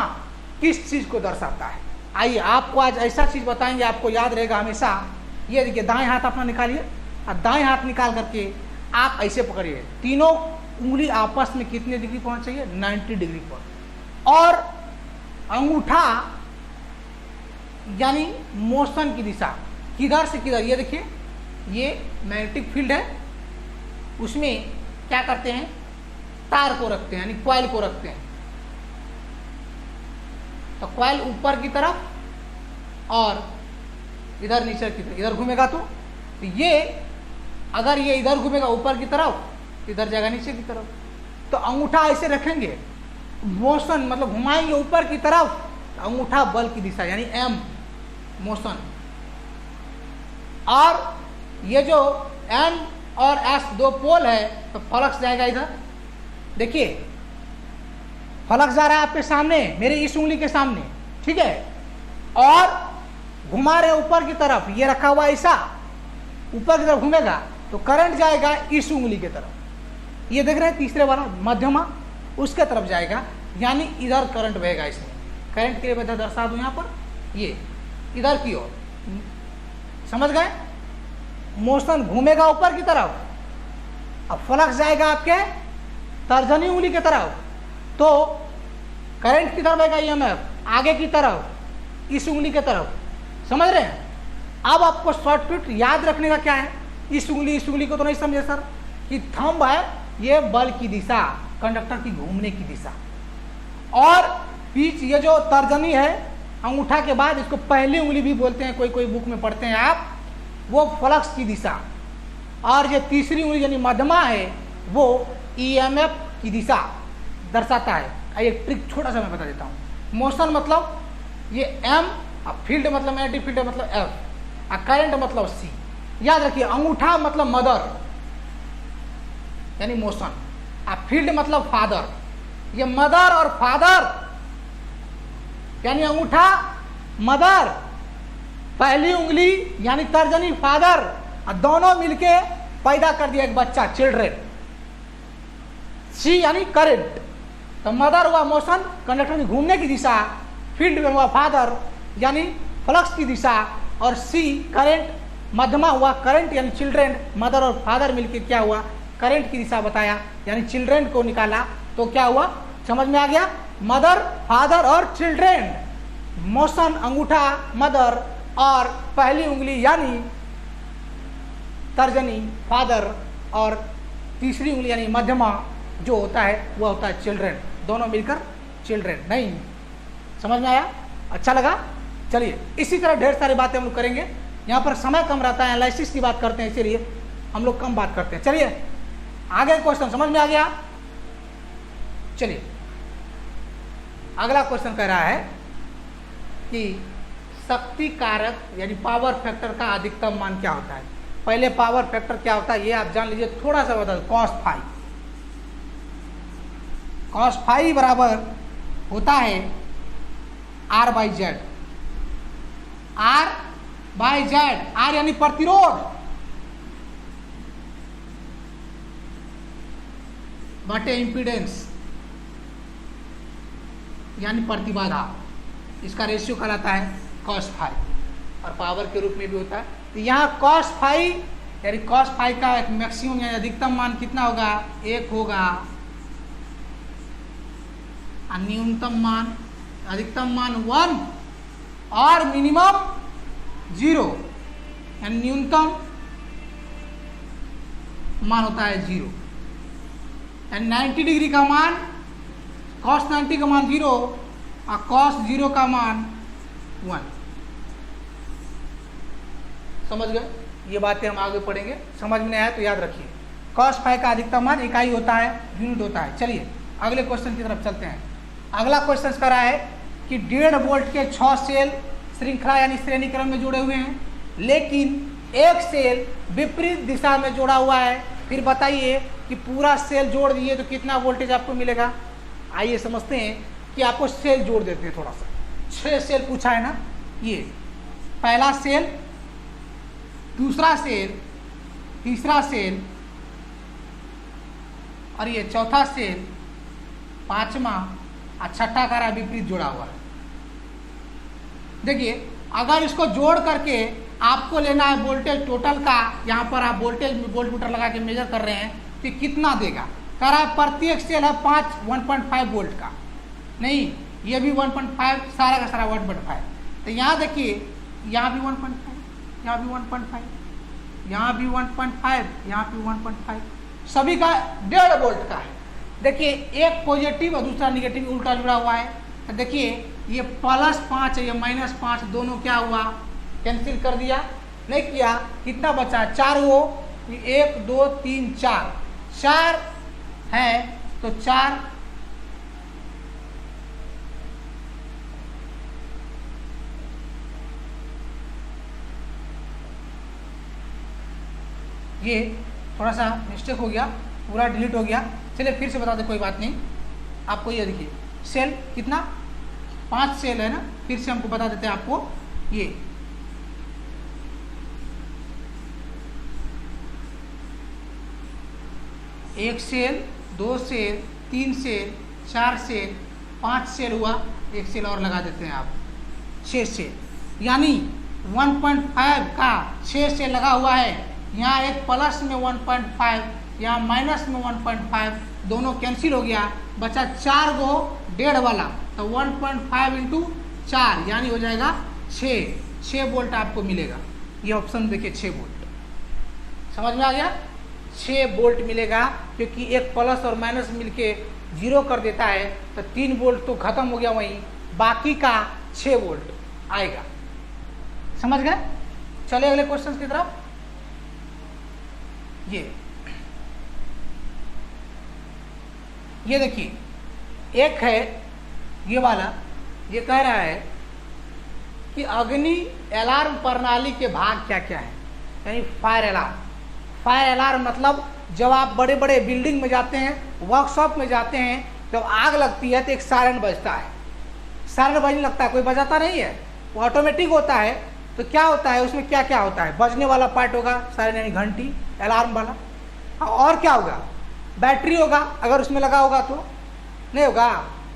A: किस चीज को दर्शाता है? आइए आपको आज ऐसा चीज बताएंगे, आपको याद रहेगा हमेशा। ये देखिए दाएं हाथ अपना निकालिए, और दाएं हाथ निकाल करके आप ऐसे पकड़िए, तीनों उंगली आपस में कितने डिग्री पर होना चाहिए? 90 डिग्री पर। और अंगूठा यानी मोशन की दिशा किधर से किधर, ये देखिए ये मैग्नेटिक फील्ड है, उसमें क्या करते हैं? तार को रखते हैं, यानी कॉइल को रखते हैं। तो कॉइल ऊपर की तरफ और इधर नीचे की तरफ, इधर घूमेगा तो ये, अगर ये इधर घूमेगा ऊपर की तरफ, इधर जाएगा नीचे की तरफ। तो अंगूठा ऐसे रखेंगे, मोशन मतलब घुमाएंगे ऊपर की तरफ, तो अंगूठा बल की दिशा यानी एम मोशन। और ये जो एन और एस दो पोल है, तो फ्लक्स जाएगा इधर। देखिए फ्लक्स जा रहा है आपके सामने, मेरी इस उंगली के सामने, ठीक है, और घुमा रहे ऊपर की तरफ, ये रखा हुआ ऐसा ऊपर की तरफ घूमेगा, तो करंट जाएगा इस उंगली की तरफ। ये देख रहे हैं तीसरे वाला मध्यमा, उसके तरफ जाएगा, यानी इधर करंट बहेगा। इसमें करंट के लिए मैं दर्शा दूं यहाँ पर, ये इधर की ओर, समझ गए? मोशन घूमेगा ऊपर की तरफ, अब फ्लक्स जाएगा आपके तर्जनी उंगली की तरफ, तो करंट की तरफ आएगा ईएमएफ आगे की तरफ, इस उंगली की तरफ। समझ रहे हैं? अब आपको शॉर्टकट याद रखने का क्या है? इस उंगली को तो नहीं समझे सर, कि थंब है ये बल की दिशा, कंडक्टर की घूमने की दिशा, और बीच ये जो तर्जनी है अंगूठा के बाद, इसको पहली उंगली भी बोलते हैं, कोई कोई बुक में पढ़ते हैं आप, वो फ्लक्स की दिशा, और ये तीसरी उंगली यानी मध्यमा है, वो ईएमएफ की दिशा दर्शाता है। एक ट्रिक छोटा सा मैं बता देता हूँ। मोशन मतलब ये एम, फील्ड मतलब मैग्नेटिक फील्ड मतलब एफ, और करंट मतलब सी। याद रखिए, अंगूठा मतलब मदर यानी मोशन, और फील्ड मतलब फादर। ये मदर और फादर यानी अंगूठा मदर, पहली उंगली यानी तर्जनी फादर, और दोनों मिलके पैदा कर दिया एक बच्चा चिल्ड्रेन। सी यानी करंट, तो मदर हुआ मोशन, कंडक्टर में घूमने की दिशा, फील्ड में हुआ फादर यानी फ्लक्स की दिशा, और सी करंट, मध्यमा हुआ करंट यानी चिल्ड्रेन। मदर और फादर मिलकर क्या हुआ? करंट की दिशा बताया, यानी चिल्ड्रेन को निकाला। तो क्या हुआ? समझ में आ गया? मदर, फादर और चिल्ड्रेन। मोशन अंगूठा मदर, और पहली उंगली यानी तर्जनी फादर, और तीसरी उंगली यानी मध्यमा जो होता है वह होता है चिल्ड्रेन। दोनों मिलकर चिल्ड्रेन। नहीं समझ में आया? अच्छा लगा? चलिए इसी तरह ढेर सारी बातें हम लोग करेंगे। यहाँ पर समय कम रहता है, एनालिसिस की बात करते हैं, इसीलिए हम लोग कम बात करते हैं। चलिए आगे क्वेश्चन समझ में आ गया? चलिए अगला क्वेश्चन कह रहा है कि शक्ति कारक यानी पावर फैक्टर का अधिकतम मान क्या होता है। पहले पावर फैक्टर क्या होता है ये आप जान लीजिए, थोड़ा सा बता दो। कॉस फाई, कॉस फाई बराबर होता है R/Z। Are bye Z, are यानी प्रतिरोध, बटे इंपीडेंस यानी प्रतिबाधा, इसका रेशियो कहलाता है कॉस फाई और पावर के रूप में भी होता है। तो यहाँ कॉस फाई यानी कॉस फाई का मैक्सिमम यानी अधिकतम मान कितना होगा, 1 होगा, और न्यूनतम मान अधिकतम मान 1 और मिनिमम 0 यानी न्यूनतम मान होता है 0। यानी 90 डिग्री का मान cos 90 का मान 0 और cos 0 का मान 1। समझ गए? ये बातें हम आगे पढ़ेंगे, समझ में नहीं आया तो याद रखिए। cos फाई का अधिकतम मान इकाई होता है, यूनिट होता है। चलिए अगले क्वेश्चन की तरफ चलते हैं। अगला क्वेश्चन कह रहा है कि 1.5 वोल्ट के 6 सेल श्रृंखला यानी श्रेणी क्रम में जुड़े हुए हैं, लेकिन एक सेल विपरीत दिशा में जुड़ा हुआ है। फिर बताइए कि पूरा सेल जोड़ दिए तो कितना वोल्टेज आपको मिलेगा। आइए समझते हैं कि आपको सेल जोड़ देते हैं थोड़ा सा। 6 सेल पूछा है ना, ये पहला सेल, दूसरा सेल, तीसरा सेल और ये चौथा सेल, पांचवा और छठा का विपरीत जुड़ा हुआ है। देखिए अगर इसको जोड़ करके आपको लेना है वोल्टेज टोटल का, यहाँ पर आप वोल्टेज वोल्ट मीटर लगा के मेजर कर रहे हैं तो कितना देगा। कह रहा है प्रत्येक सेल है 1.5 वोल्ट का, नहीं ये भी 1.5, सारा का सारा 1.5। तो यहाँ देखिए यहाँ भी 1.5, यहाँ भी 1.5, यहाँ भी 1.5, यहाँ भी 1.5, सभी का 1.5 वोल्ट का है। देखिए एक पॉजिटिव और दूसरा निगेटिव उल्टा जुड़ा हुआ है। तो देखिए ये +5 है, ये -5, दोनों क्या हुआ, कैंसिल कर दिया, नहीं किया, कितना बचा, 4 वो 1 2 3 4 है तो 4 ये थोड़ा सा मिस्टेक हो गया, पूरा डिलीट हो गया। चलिए फिर से बता दे, कोई बात नहीं। आपको ये देखिए सेल कितना, 5 सेल है ना, फिर से हमको बता देते हैं आपको। ये एक cell, 2 cell, 3 cell, 4 cell, 5 cell हुआ, एक सेल और लगा देते हैं आप, 6 सेल, यानी 1.5 का 6 सेल लगा हुआ है। यहाँ एक प्लस में 1.5, यहाँ माइनस में 1.5, दोनों कैंसिल हो गया, बचा 4 गो 1.5 वाला, तो 1.5 × 4 यानी हो जाएगा 6 वोल्ट आपको मिलेगा। ये ऑप्शन देखिए 6 वोल्ट, समझ में आ गया, 6 वोल्ट मिलेगा, क्योंकि एक प्लस और माइनस मिलके 0 कर देता है, तो 3 वोल्ट तो खत्म हो गया वहीं, बाकी का 6 वोल्ट आएगा। समझ गए? चलिए अगले क्वेश्चन की तरफ। ये देखिए एक है ये वाला, ये कह रहा है कि अग्नि अलार्म प्रणाली के भाग क्या क्या है, यानी फायर अलार्म। फायर अलार्म मतलब जब आप बड़े बड़े बिल्डिंग में जाते हैं, वर्कशॉप में जाते हैं, जब आग लगती है तो एक सायरन बजता है। सायरन बजने लगता है, कोई बजाता नहीं है, वो ऑटोमेटिक होता है। तो क्या होता है उसमें, क्या क्या होता है, बजने वाला पार्ट होगा सायरन यानी घंटी अलार्म वाला, और क्या होगा, बैटरी होगा, अगर उसमें लगा होगा तो नहीं होगा,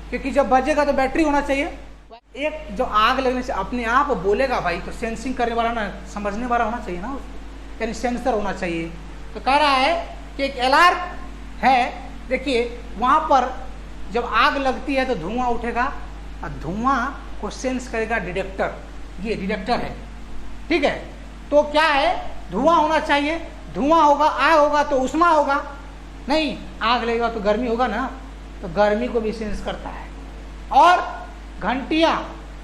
A: क्योंकि जब बजेगा तो बैटरी होना चाहिए। एक जो आग लगने से अपने आप बोलेगा भाई, तो सेंसिंग करने वाला ना, समझने वाला होना चाहिए ना, यानी सेंसर होना चाहिए। तो कह रहा है कि एक अलार्म है, देखिए वहाँ पर जब आग लगती है तो धुआं उठेगा, और धुआं को सेंस करेगा डिटेक्टर, ये डिटेक्टर है, ठीक है। तो क्या है, धुआं होना चाहिए, धुआं होगा, आग होगा तो उष्मा होगा, नहीं आग लगेगा तो गर्मी होगा ना, तो गर्मी को भी सेंस करता है। और घंटियाँ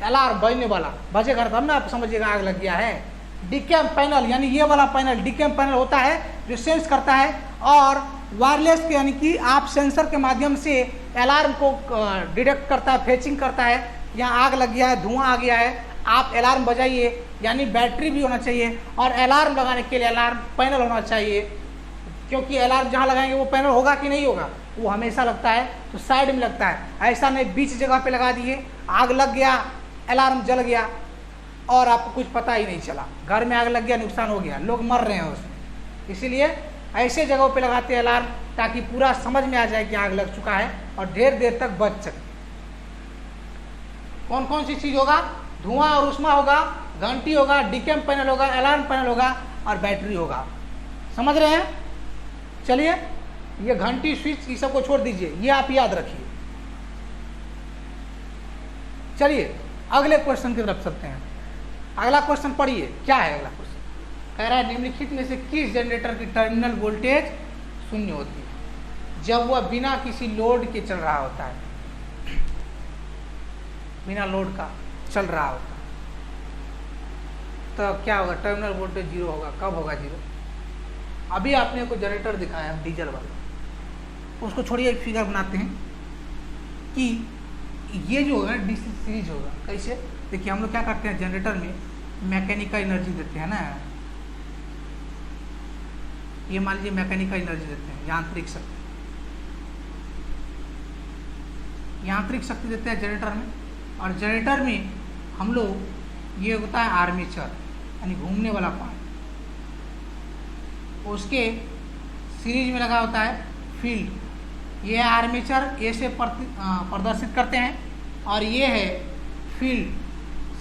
A: अलार्म बजने वाला बजेगा तब ना आप समझिएगा आग लग गया है। डीकैम पैनल यानी ये वाला पैनल, डीकैम पैनल होता है जो सेंस करता है, और वायरलेस के यानी कि आप सेंसर के माध्यम से अलार्म को डिटेक्ट करता है, फेचिंग करता है, यहाँ आग लग गया है, धुआं आ गया है, आप अलार्म बजाइए, यानी बैटरी भी होना चाहिए, और अलार्म लगाने के लिए अलार्म पैनल होना चाहिए, क्योंकि अलार्म जहाँ लगाएंगे वो पैनल होगा कि नहीं होगा, वो हमेशा लगता है तो साइड में लगता है, ऐसा नहीं बीच जगह पे लगा दिए, आग लग गया, अलार्म जल गया, और आपको कुछ पता ही नहीं चला, घर में आग लग गया, नुकसान हो गया, लोग मर रहे हैं उसमें। इसीलिए ऐसे जगहों पे लगाते हैं अलार्म ताकि पूरा समझ में आ जाए कि आग लग चुका है और ढेर देर तक बच सके। कौन कौन सी चीज होगा? धुआं और उष्मा होगा, घंटी होगा, डीकेम पैनल होगा, अलार्म पैनल होगा और बैटरी होगा। समझ रहे हैं? चलिए, ये घंटी, स्विच, ये सब को छोड़ दीजिए, ये आप याद रखिए। चलिए अगले क्वेश्चन की तरफ चलते हैं। अगला क्वेश्चन पढ़िए, क्या है अगला क्वेश्चन? कह रहा है निम्नलिखित में से किस जनरेटर की टर्मिनल वोल्टेज शून्य होती है जब वह बिना किसी लोड के चल रहा होता है? बिना लोड का चल रहा होता है तो क्या होगा? टर्मिनल वोल्टेज जीरो होगा। कब होगा जीरो? अभी आपने को जनरेटर दिखाया है डीजल वाला, उसको छोड़िए, एक फिगर बनाते हैं कि ये जो होगा डीसी सीरीज होगा। कैसे? देखिए, हम लोग क्या करते हैं, जनरेटर में मैकेनिकल एनर्जी देते हैं ना, ये मान लीजिए मैकेनिकल एनर्जी देते हैं, यांत्रिक शक्ति, यांत्रिक शक्ति देते हैं जनरेटर में। और जनरेटर में हम लोग ये होता है आर्मेचर, यानी घूमने वाला पार्ट, उसके सीरीज में लगा होता है फील्ड। ये आर्मेचर ए से प्रदर्शित करते हैं और ये है फील्ड,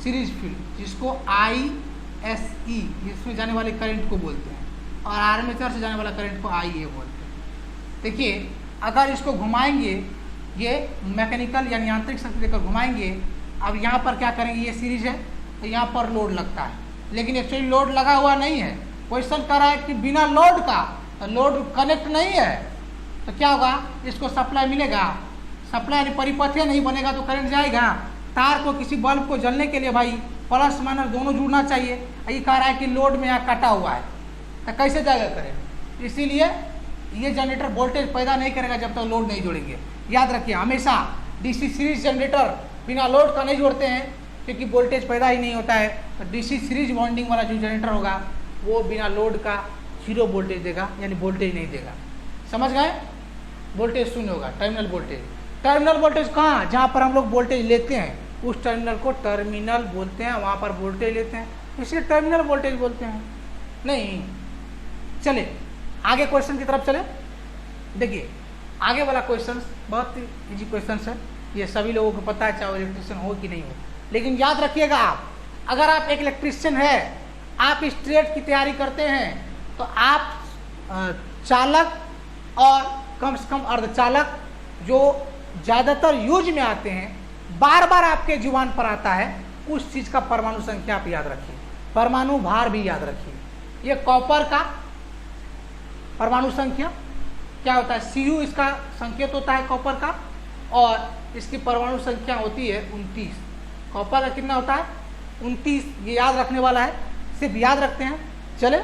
A: सीरीज फील्ड, जिसको ISE, इसमें जाने वाले करंट को बोलते हैं, और आर्मेचर से जाने वाला करंट को IA बोलते हैं। देखिए, अगर इसको घुमाएंगे, ये मैकेनिकल यानी यांत्रिक शक्ति देकर घुमाएंगे, अब यहाँ पर क्या करेंगे, ये सीरीज है तो यहाँ पर लोड लगता है, लेकिन एक्चुअली लोड लगा हुआ नहीं है। क्वेश्चन कर रहा है कि बिना लोड का, तो लोड कनेक्ट नहीं है, तो क्या होगा, इसको सप्लाई मिलेगा, सप्लाई यानी परिपथीय नहीं बनेगा तो करंट जाएगा। तार को, किसी बल्ब को जलने के लिए भाई प्लस माइनस दोनों जुड़ना चाहिए। ये कह रहा है कि लोड में यहाँ कटा हुआ है, तो कैसे जाएगा करंट? इसीलिए ये जनरेटर वोल्टेज पैदा नहीं करेगा जब तक लोड नहीं जोड़ेंगे। याद रखिए, हमेशा डीसी सीरीज जनरेटर बिना लोड का नहीं जोड़ते हैं क्योंकि वोल्टेज पैदा ही नहीं होता है। तो डीसी सीरीज वाइंडिंग वाला जो जनरेटर होगा वो बिना लोड का जीरो वोल्टेज देगा, यानी वोल्टेज नहीं देगा। समझ गए? वोल्टेज शून्य होगा, टर्मिनल वोल्टेज। टर्मिनल वोल्टेज कहाँ? जहाँ पर हम लोग वोल्टेज लेते हैं उस टर्मिनल को टर्मिनल बोलते हैं, वहाँ पर वोल्टेज लेते हैं, इसलिए टर्मिनल वोल्टेज बोलते हैं। नहीं, चले आगे क्वेश्चन की तरफ चले। देखिए, आगे वाला क्वेश्चन बहुत इजी क्वेश्चन है, ये सभी लोगों को पता है, चाहे इलेक्ट्रिशियन हो कि नहीं हो। लेकिन याद रखिएगा, आप अगर आप एक इलेक्ट्रिशियन है, आप इस ट्रेड की तैयारी करते हैं, तो आप चालक और कम से कम अर्धचालक जो ज़्यादातर यूज में आते हैं, बार बार आपके जुबान पर आता है, उस चीज़ का परमाणु संख्या आप याद रखिए, परमाणु भार भी याद रखिए। ये कॉपर का परमाणु संख्या क्या होता है? Cu इसका संकेत होता है कॉपर का, और इसकी परमाणु संख्या होती है 29। कॉपर का कितना होता है? 29। ये याद रखने वाला है, सिर्फ याद रखते हैं। चले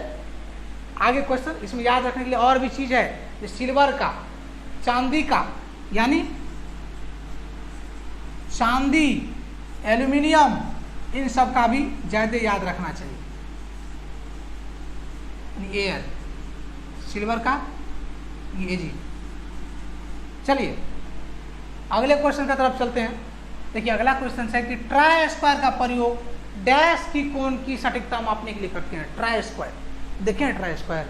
A: आगे क्वेश्चन, इसमें याद रखने के लिए और भी चीज़ है, ये सिल्वर का, चांदी का, यानी चांदी, एल्यूमिनियम, इन सब का भी ज़्यादा याद रखना चाहिए। एयर, सिल्वर का ये जी। चलिए अगले क्वेश्चन की तरफ चलते हैं। देखिए, अगला क्वेश्चन है कि ट्राई स्क्वायर का प्रयोग डैश की कोण की सटीकता मापने के लिए करते हैं। ट्राई स्क्वायर देखें, ट्राई स्क्वायर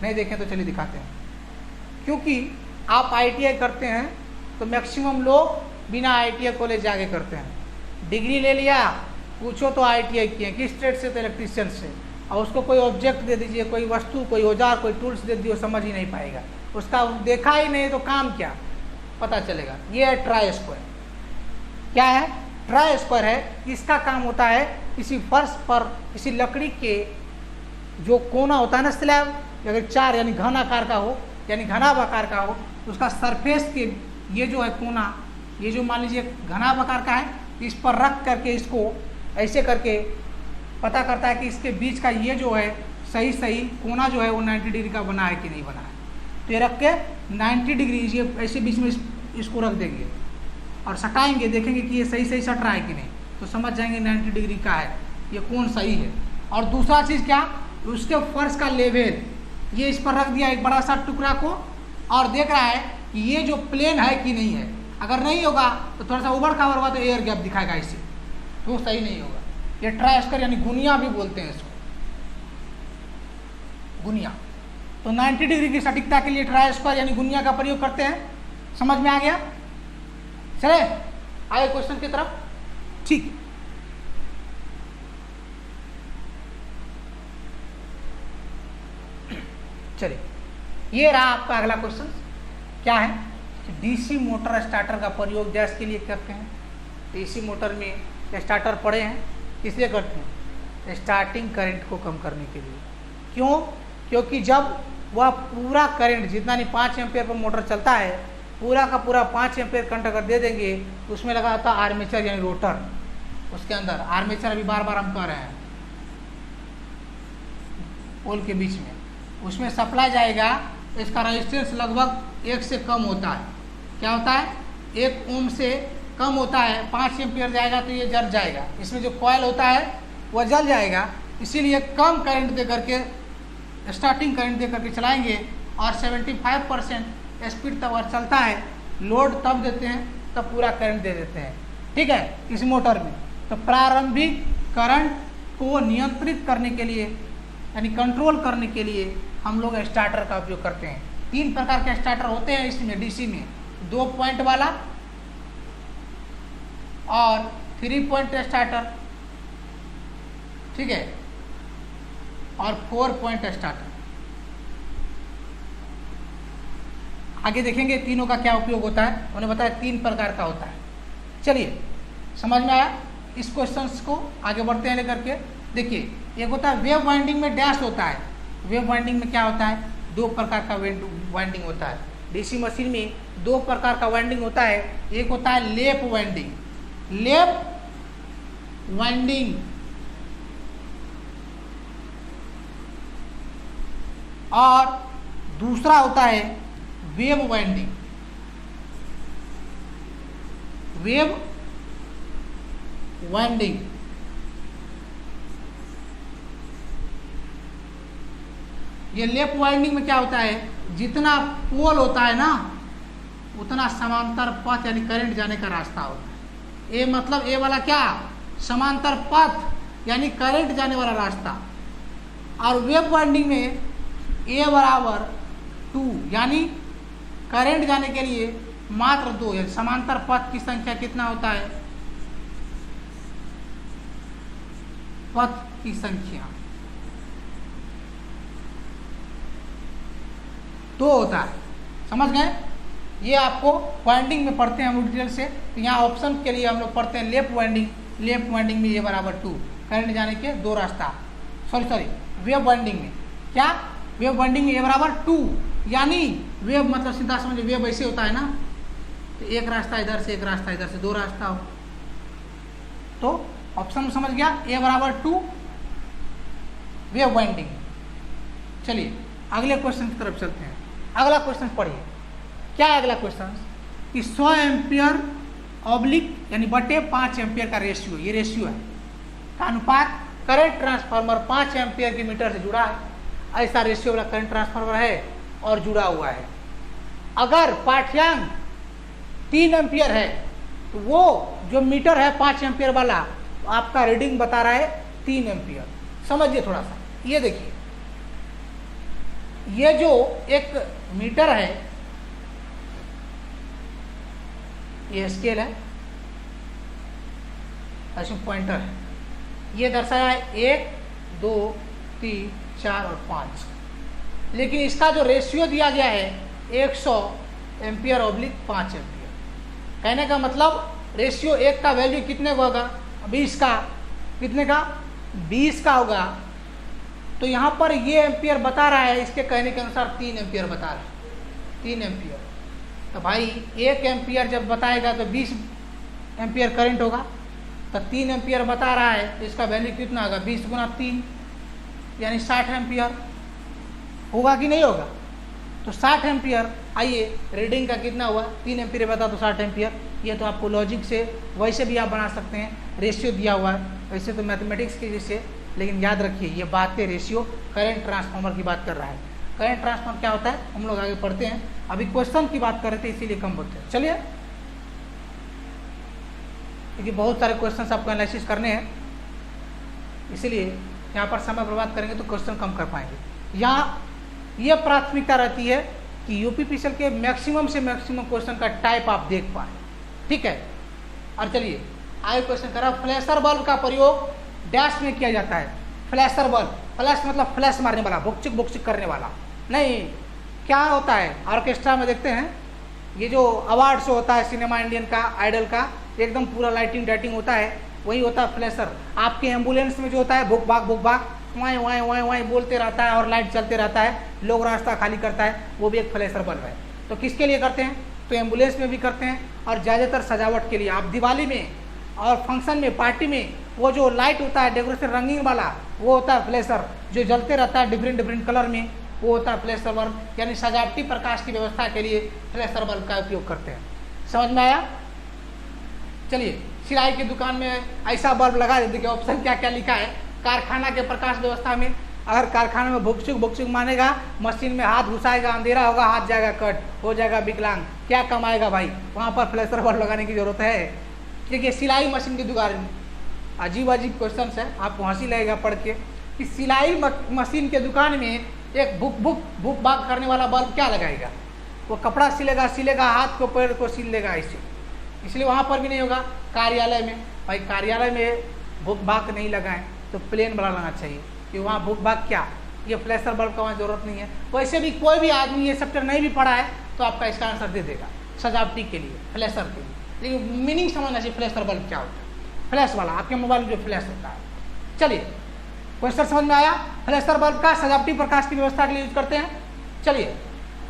A: नहीं देखें तो चलिए दिखाते हैं। क्योंकि आप ITI करते हैं तो मैक्सिमम लोग बिना ITI कॉलेज जाके करते हैं। डिग्री ले लिया, पूछो तो ITI किए, किस ट्रेड से? तो इलेक्ट्रिशियन से। और उसको कोई ऑब्जेक्ट दे दीजिए, कोई वस्तु, कोई औजार, कोई टूल्स दे दिए, समझ ही नहीं पाएगा, उसका देखा ही नहीं तो काम क्या पता चलेगा। ये है ट्राई स्क्वायर। क्या है? ट्राई स्क्वायर है। इसका काम होता है किसी फर्श पर, किसी लकड़ी के जो कोना होता है ना, स्लैब, अगर 4 यानी घन आकार का हो, यानी घनाभ आकार का हो, उसका सरफेस के ये जो है कोना, ये जो मान लीजिए घनाभ आकार का है, इस पर रख करके इसको ऐसे करके पता करता है कि इसके बीच का ये जो है सही कोना जो है वो 90 डिग्री का बना है कि नहीं बना है। तो ये रख के 90 डिग्री ये ऐसे बीच में इसको रख देंगे और सटाएंगे, देखेंगे कि ये सही सट रहा है कि नहीं, तो समझ जाएंगे 90 डिग्री का है, ये कोण सही है। और दूसरा चीज़ क्या, उसके फर्श का लेवल, ये इस पर रख दिया एक बड़ा सा टुकड़ा को, और देख रहा है कि ये जो प्लेन है कि नहीं है। अगर नहीं होगा तो थोड़ा सा उबड़ खाबड़ होगा तो एयर गैप दिखाएगा इससे, तो सही नहीं होगा। ये ट्राई यानी गुनिया भी बोलते हैं इसको, गुनिया। तो 90 डिग्री की सटीकता के लिए ट्राई स्क्वायर यानी गुनिया का प्रयोग करते हैं। समझ में आ गया? चले आगे क्वेश्चन की तरफ। ठीक, चलिए ये रहा आपका अगला क्वेश्चन। क्या है कि डीसी मोटर स्टार्टर का प्रयोग गैस के लिए करते हैं। डीसी मोटर में स्टार्टर पड़े हैं, इसलिए करते हैं स्टार्टिंग करंट को कम करने के लिए। क्यों? क्योंकि जब वह पूरा करंट जितना नहीं 5 एम्पियर पर मोटर चलता है, पूरा का पूरा 5 एम्पियर करंट अगर दे देंगे तो उसमें लगा होता आर्मेचर यानी रोटर, उसके अंदर आर्मेचर अभी बार बार हम कह रहे हैं पोल के बीच में, उसमें सप्लाई जाएगा। इसका रेजिस्टेंस लगभग 1 से कम होता है। क्या होता है? 1 ओम से कम होता है। 5 एम्पियर जाएगा तो ये जल जाएगा, इसमें जो कॉयल होता है वह जल जाएगा। इसीलिए कम करंट दे करके, स्टार्टिंग करंट दे करके चलाएंगे और 75% स्पीड तक और चलता है। लोड तब देते हैं तब पूरा करंट दे देते हैं। ठीक है, इस मोटर में तो प्रारंभिक करंट को नियंत्रित करने के लिए यानी कंट्रोल करने के लिए हम लोग स्टार्टर का उपयोग करते हैं। 3 प्रकार के स्टार्टर होते हैं इसमें, डीसी में 2 पॉइंट वाला और 3 पॉइंट स्टार्टर, ठीक है, और 4 पॉइंट स्टार्टर। आगे देखेंगे तीनों का क्या उपयोग होता है। उन्होंने बताया 3 प्रकार का होता है। चलिए समझ में आया? इस क्वेश्चंस को आगे बढ़ते हैं लेकर के। देखिए एक होता है वेव वाइंडिंग में डैश होता है। वेव वाइंडिंग में क्या होता है? 2 प्रकार का वाइंडिंग होता है। डीसी मशीन में 2 प्रकार का वाइंडिंग होता है। एक होता है लेप वाइंडिंग, लेप वाइंडिंग, और दूसरा होता है वेव वाइंडिंग। वेव वाइंडिंग ये लेप वाइंडिंग में क्या होता है? जितना पोल होता है ना उतना समांतर पथ यानी करंट जाने का रास्ता होता है। ए मतलब ए वाला क्या? समांतर पथ यानी करंट जाने वाला रास्ता। और वेव वाइंडिंग में ए बराबर 2 यानी करंट जाने के लिए मात्र 2 यानी समांतर पथ की संख्या कितना होता है? पथ की संख्या 2 होता है। समझ गए? ये आपको वाइंडिंग में पढ़ते हैं हम लोग डिटेल से। तो यहाँ ऑप्शन के लिए हम लोग पढ़ते हैं लेप वाइंडिंग। लेप वाइंडिंग में ये बराबर 2 करंट जाने के 2 रास्ता। सॉरी वेव वाइंडिंग में क्या? वेव वाइंडिंग में ये बराबर 2 यानी वेव मतलब सीधा समझिए वेव ऐसे होता है ना, तो एक रास्ता इधर से एक रास्ता इधर से 2 रास्ता हो। तो ऑप्शन समझ गया? ए बराबर 2 वेव वाइंडिंग। चलिए अगले क्वेश्चन की तरफ चलते हैं। अगला क्वेश्चन पढ़िए। क्या है अगला क्वेश्चन? कि 100 एम्पियर ऑब्लिक यानी बटे 5 एम्पियर का रेशियो, ये रेशियो है का अनुपात करंट ट्रांसफार्मर 5 एम्पियर के मीटर से जुड़ा है। ऐसा रेशियो वाला करंट ट्रांसफार्मर है और जुड़ा हुआ है। अगर पाठ्यांक 3 एम्पियर है तो वो जो मीटर है 5 एम्पियर वाला आपका रीडिंग बता रहा है 3 एम्पियर। समझिए थोड़ा सा, ये देखिए, ये जो एक मीटर है ये स्केल है, इसमें पॉइंटर है, ये दर्शाया है 1 2 3 4 और 5। लेकिन इसका जो रेशियो दिया गया है 100 एम्पियर ऑब्लिक 5 एम्पियर। कहने का मतलब रेशियो 1 का वैल्यू कितने का होगा? 20 का। कितने का? 20 का होगा। तो यहाँ पर ये एम्पियर बता रहा है, इसके कहने के अनुसार 3 एम्पियर बता रहा है। 3 एम्पियर तो भाई 1 एम्पियर जब बताएगा तो 20 एम्पियर करंट होगा। तो 3 एम्पियर बता रहा है तो इसका वैल्यू कितना होगा? 20 गुना 3 यानी 60 एम्पियर होगा कि नहीं होगा? तो 60 एम्पियर। आइए रीडिंग का कितना हुआ? 3 एम्पियर बता तो 60 एम्पियर। ये तो आपको लॉजिक से वैसे भी आप बना सकते हैं, रेशियो दिया हुआ है वैसे तो मैथमेटिक्स की जैसे। लेकिन याद रखिए ये बातें रेशियो करंट ट्रांसफार्मर की बात कर रहा है। करंट ट्रांसफार्मर क्या होता है हम लोग आगे पढ़ते हैं, अभी क्वेश्चन की बात कर रहे थे इसीलिए कम बोलते हैं। चलिए क्योंकि बहुत सारे क्वेश्चन आपको एनालिसिस करने हैं इसलिए यहाँ पर समय बर्बाद करेंगे तो क्वेश्चन कम कर पाएंगे। यहाँ ये प्राथमिकता रहती है कि यूपीपीसीएल के मैक्सिमम से मैक्सिमम क्वेश्चन का टाइप आप देख पाए, ठीक है। और चलिए आगे क्वेश्चन करा, फ्लैशर बल्ब का प्रयोग डैश में किया जाता है। फ्लैशर बल्ब, फ्लैश मतलब फ्लैश मारने वाला, बुकचिक बुकचिक करने वाला नहीं। क्या होता है ऑर्केस्ट्रा में देखते हैं, ये जो अवार्ड शो होता है सिनेमा इंडियन का, आइडल का, एकदम पूरा लाइटिंग डाइटिंग होता है, वही होता है फ्लैशर। आपके एम्बुलेंस में जो होता है बुक बाग वाई वाई वाई वाई बोलते रहता है और लाइट चलते रहता है, लोग रास्ता खाली करता है, वो भी एक फ्लैशर बल्ब है। तो किसके लिए करते हैं? तो एम्बुलेंस में भी करते हैं और ज़्यादातर सजावट के लिए। आप दिवाली में और फंक्शन में, पार्टी में, वो जो लाइट होता है डेकोरेशन रंगीन वाला, वो होता है फ्लैशर, जो जलते रहता है डिफरेंट डिफरेंट कलर में, वो होता है फ्लैशर बल्ब। यानी सजावटी प्रकाश की व्यवस्था के लिए फ्लैशर बल्ब का उपयोग करते हैं। समझ में आया? चलिए, सिलाई की दुकान में ऐसा बल्ब लगा दे। देखिए ऑप्शन क्या क्या लिखा है। कारखाना के प्रकाश व्यवस्था में, अगर कारखाने में भुकचुक मानेगा, मशीन में हाथ घुसाएगा, अंधेरा होगा, हाथ जाएगा कट, हो जाएगा विकलांग, क्या कमाएगा भाई? वहाँ पर फ्लैशर बल्ब लगाने की जरूरत है। देखिए सिलाई मशीन की दुकान में अजीब क्वेश्चन है, आपको हंसी लगेगा पढ़ के कि सिलाई मशीन के दुकान में एक बुक बाग करने वाला बल्ब क्या लगाएगा? वो कपड़ा सिलेगा, हाथ को पैर को सिल लेगा ऐसे, इसलिए वहाँ पर भी नहीं होगा। कार्यालय में, भाई कार्यालय में बुक बाग नहीं लगाएं तो प्लेन वाला लगाना चाहिए, कि वहाँ बुक बाग क्या, ये फ्लैशर बल्ब का वहाँ जरूरत नहीं है। वैसे भी कोई भी आदमी ये चैप्टर नहीं भी पढ़ा है तो आपका इसका आंसर दे देगा, सजावटी के लिए, फ्लैशर के लिए। लेकिन मीनिंग समझना चाहिए फ्लैशर बल्ब क्या होता है, फ्लैश वाला, आपके मोबाइल में जो फ्लैश होता है। चलिए क्वेश्चन समझ में आया? फ्लैशर बल्ब का सजावटी प्रकाश की व्यवस्था के लिए यूज करते हैं। चलिए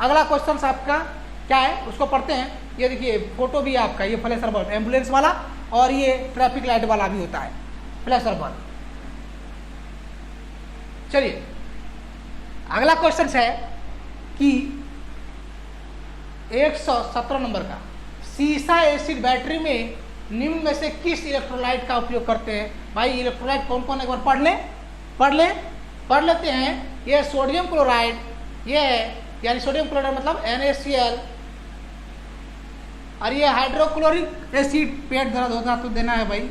A: अगला क्वेश्चन आपका क्या है उसको पढ़ते हैं। ये देखिए फोटो भी है आपका, ये फ्लैशर बल्ब एम्बुलेंस वाला और ये ट्रैफिक लाइट वाला भी होता है फ्लैशर बल्ब। चलिए अगला क्वेश्चन है कि 117 नंबर का, सीसा एसिड बैटरी में निम्न में से किस इलेक्ट्रोलाइट का उपयोग करते हैं? भाई इलेक्ट्रोलाइट कौन कौन, एक बार पढ़ लेते हैं। ये सोडियम क्लोराइड, ये यानी सोडियम क्लोराइड मतलब NaCl, और ये हाइड्रोक्लोरिक एसिड, पेट दर्द होता तो देना है भाई।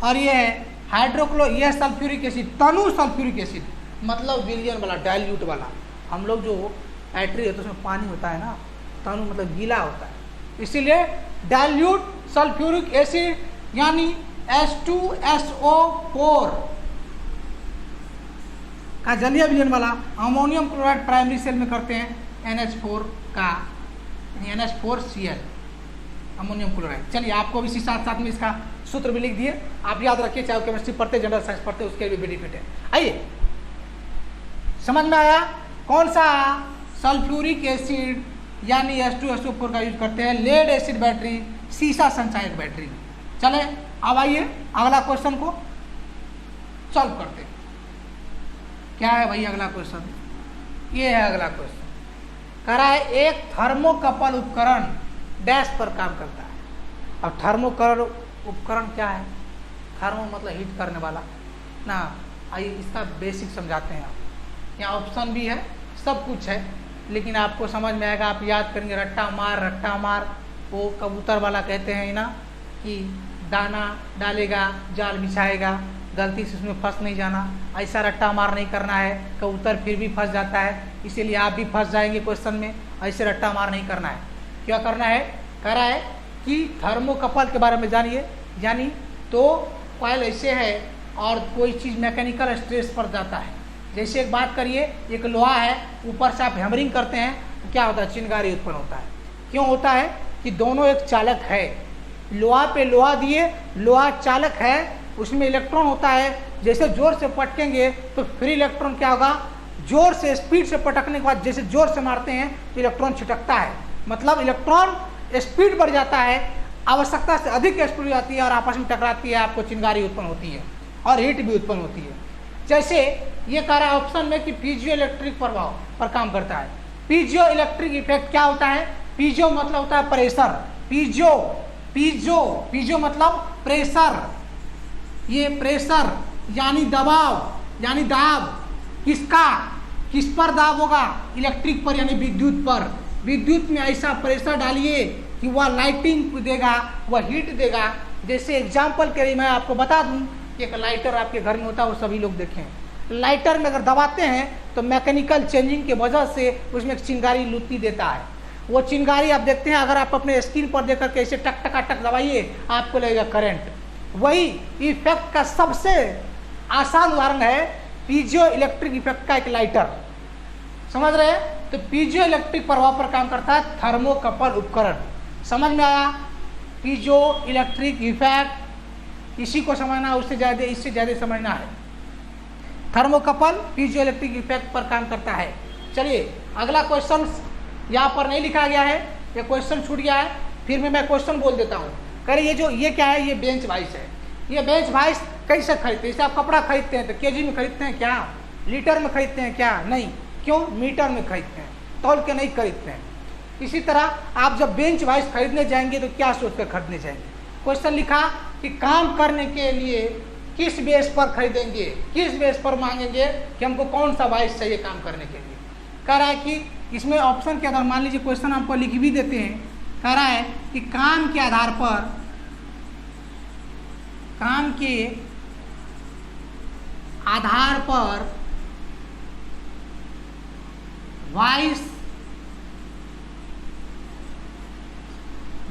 A: और ये ये सल्फ्यूरिक एसिड, तनु सल्फ्यूरिक एसिड मतलब विलियन वाला, डाइल्यूट वाला। हम लोग जो बैटरी है तो उसमें पानी होता है ना, तनु मतलब गीला होता है, इसीलिए डाइल्यूट सल्फ्यूरिक एसिड यानी H2SO4 का जलीय विलयन वाला। अमोनियम क्लोराइड प्राइमरी सेल में करते हैं NH4 का, NH4Cl अमोनियम क्लोराइड। चलिए आपको भी इसी साथ में इसका सूत्र भी लिख दिए, आप याद रखिए, चाहे केमिस्ट्री पढ़ते, जनरल साइंस पढ़ते, उसके भी बेनिफिट है। आइए समझ में आया? कौन सा सल्फ्यूरिक एसिड यानी H2SO4 का यूज करते हैं लेड एसिड बैटरी, सीसा संचायक बैटरी में। चले अब आइए अगला क्वेश्चन को सॉल्व करते हैं। क्या है भाई अगला क्वेश्चन? ये है अगला क्वेश्चन, कह रहा है एक थर्मोकपल उपकरण डैश पर काम करता है। अब थर्मोकपल उपकरण क्या है? थर्मो मतलब हीट करने वाला ना। आइए इसका बेसिक समझाते हैं। आप यहाँ ऑप्शन भी है, सब कुछ है, लेकिन आपको समझ में आएगा, आप याद करेंगे। रट्टा मार वो कबूतर वाला कहते हैं ना, कि दाना डालेगा, जाल बिछाएगा, गलती से उसमें फंस नहीं जाना, ऐसा रट्टा मार नहीं करना है। कबूतर फिर भी फंस जाता है, इसीलिए आप भी फंस जाएंगे क्वेश्चन में। ऐसे रट्टा मार नहीं करना है। क्या करना है? कह रहा है कि थर्मोकपल के बारे में जानिए। यानी तो कॉइल ऐसे है और कोई चीज़ मैकेनिकल स्ट्रेस पर जाता है। जैसे एक बात करिए, एक लोहा है, ऊपर से आप हैमरिंग करते हैं तो क्या होता है? चिंगारी उत्पन्न होता है। क्यों होता है? कि दोनों एक चालक है, लोहा पे लोहा दिए, लोहा चालक है, उसमें इलेक्ट्रॉन होता है। जैसे जोर से पटकेंगे तो फ्री इलेक्ट्रॉन क्या होगा? जोर से, स्पीड से पटकने के बाद जैसे जोर से मारते हैं तो इलेक्ट्रॉन छिटकता है, मतलब इलेक्ट्रॉन स्पीड बढ़ जाता है, आवश्यकता से अधिक स्पीड हो जाती है और आपस में टकराती है, आपको चिंगारी उत्पन्न होती है और हीट भी उत्पन्न होती है। जैसे ये कह रहा है ऑप्शन में कि पीजियो इलेक्ट्रिक प्रभाव पर काम करता है। पीजियो इलेक्ट्रिक इफेक्ट क्या होता है? पीजियो मतलब होता है प्रेशर, पीजियो मतलब प्रेशर। ये प्रेशर यानी दबाव, यानी दाब। किस पर दाब होगा? इलेक्ट्रिक पर यानी विद्युत पर। विद्युत में ऐसा प्रेशर डालिए कि वह लाइटिंग देगा, वह हीट देगा। जैसे एग्जाम्पल के लिए मैं आपको बता दूं एक लाइटर आपके घर में होता है, वो सभी लोग देखें। लाइटर में अगर दबाते हैं तो मैकेनिकल चेंजिंग के वजह से उसमें एक चिंगारी लुत्ती देता है। वो चिंगारी आप देखते हैं, अगर आप अपने स्क्रीन पर देख करके ऐसे टक टका टक दबाइए आपको लगेगा करंट। वही इफेक्ट का सबसे आसान उदाहरण है पीजो इलेक्ट्रिक इफेक्ट का एक लाइटर। समझ रहे हैं? तो पीजो इलेक्ट्रिक प्रभाव पर काम करता है थर्मोकपल उपकरण। समझ में आया? पीजो इलेक्ट्रिक इफेक्ट, इसी को समझना, उससे ज़्यादा इससे ज़्यादा समझना है। थर्मोकपल पीजो इलेक्ट्रिक इफेक्ट पर काम करता है। चलिए अगला क्वेश्चन यहाँ पर नहीं लिखा गया है, ये क्वेश्चन छूट गया है, फिर भी मैं क्वेश्चन बोल देता हूँ। कह ये क्या है? ये बेंच वाइस है। ये बेंच वाइस कैसे खरीदते हैं? जैसे आप कपड़ा खरीदते हैं तो केजी में खरीदते हैं क्या? लीटर में खरीदते हैं क्या? नहीं। क्यों? मीटर में खरीदते हैं, तौल के नहीं खरीदते हैं। इसी तरह आप जब बेंच वाइस खरीदने जाएंगे तो क्या सोच कर खरीदने जाएंगे? क्वेश्चन लिखा कि काम करने के लिए किस बेस पर खरीदेंगे, किस बेस पर मांगेंगे कि हमको कौन सा वाइस चाहिए काम करने के लिए। कह रहा है कि इसमें ऑप्शन के आधार, मान लीजिए क्वेश्चन आपको लिख भी देते हैं, कह रहा है कि काम के आधार पर वाइस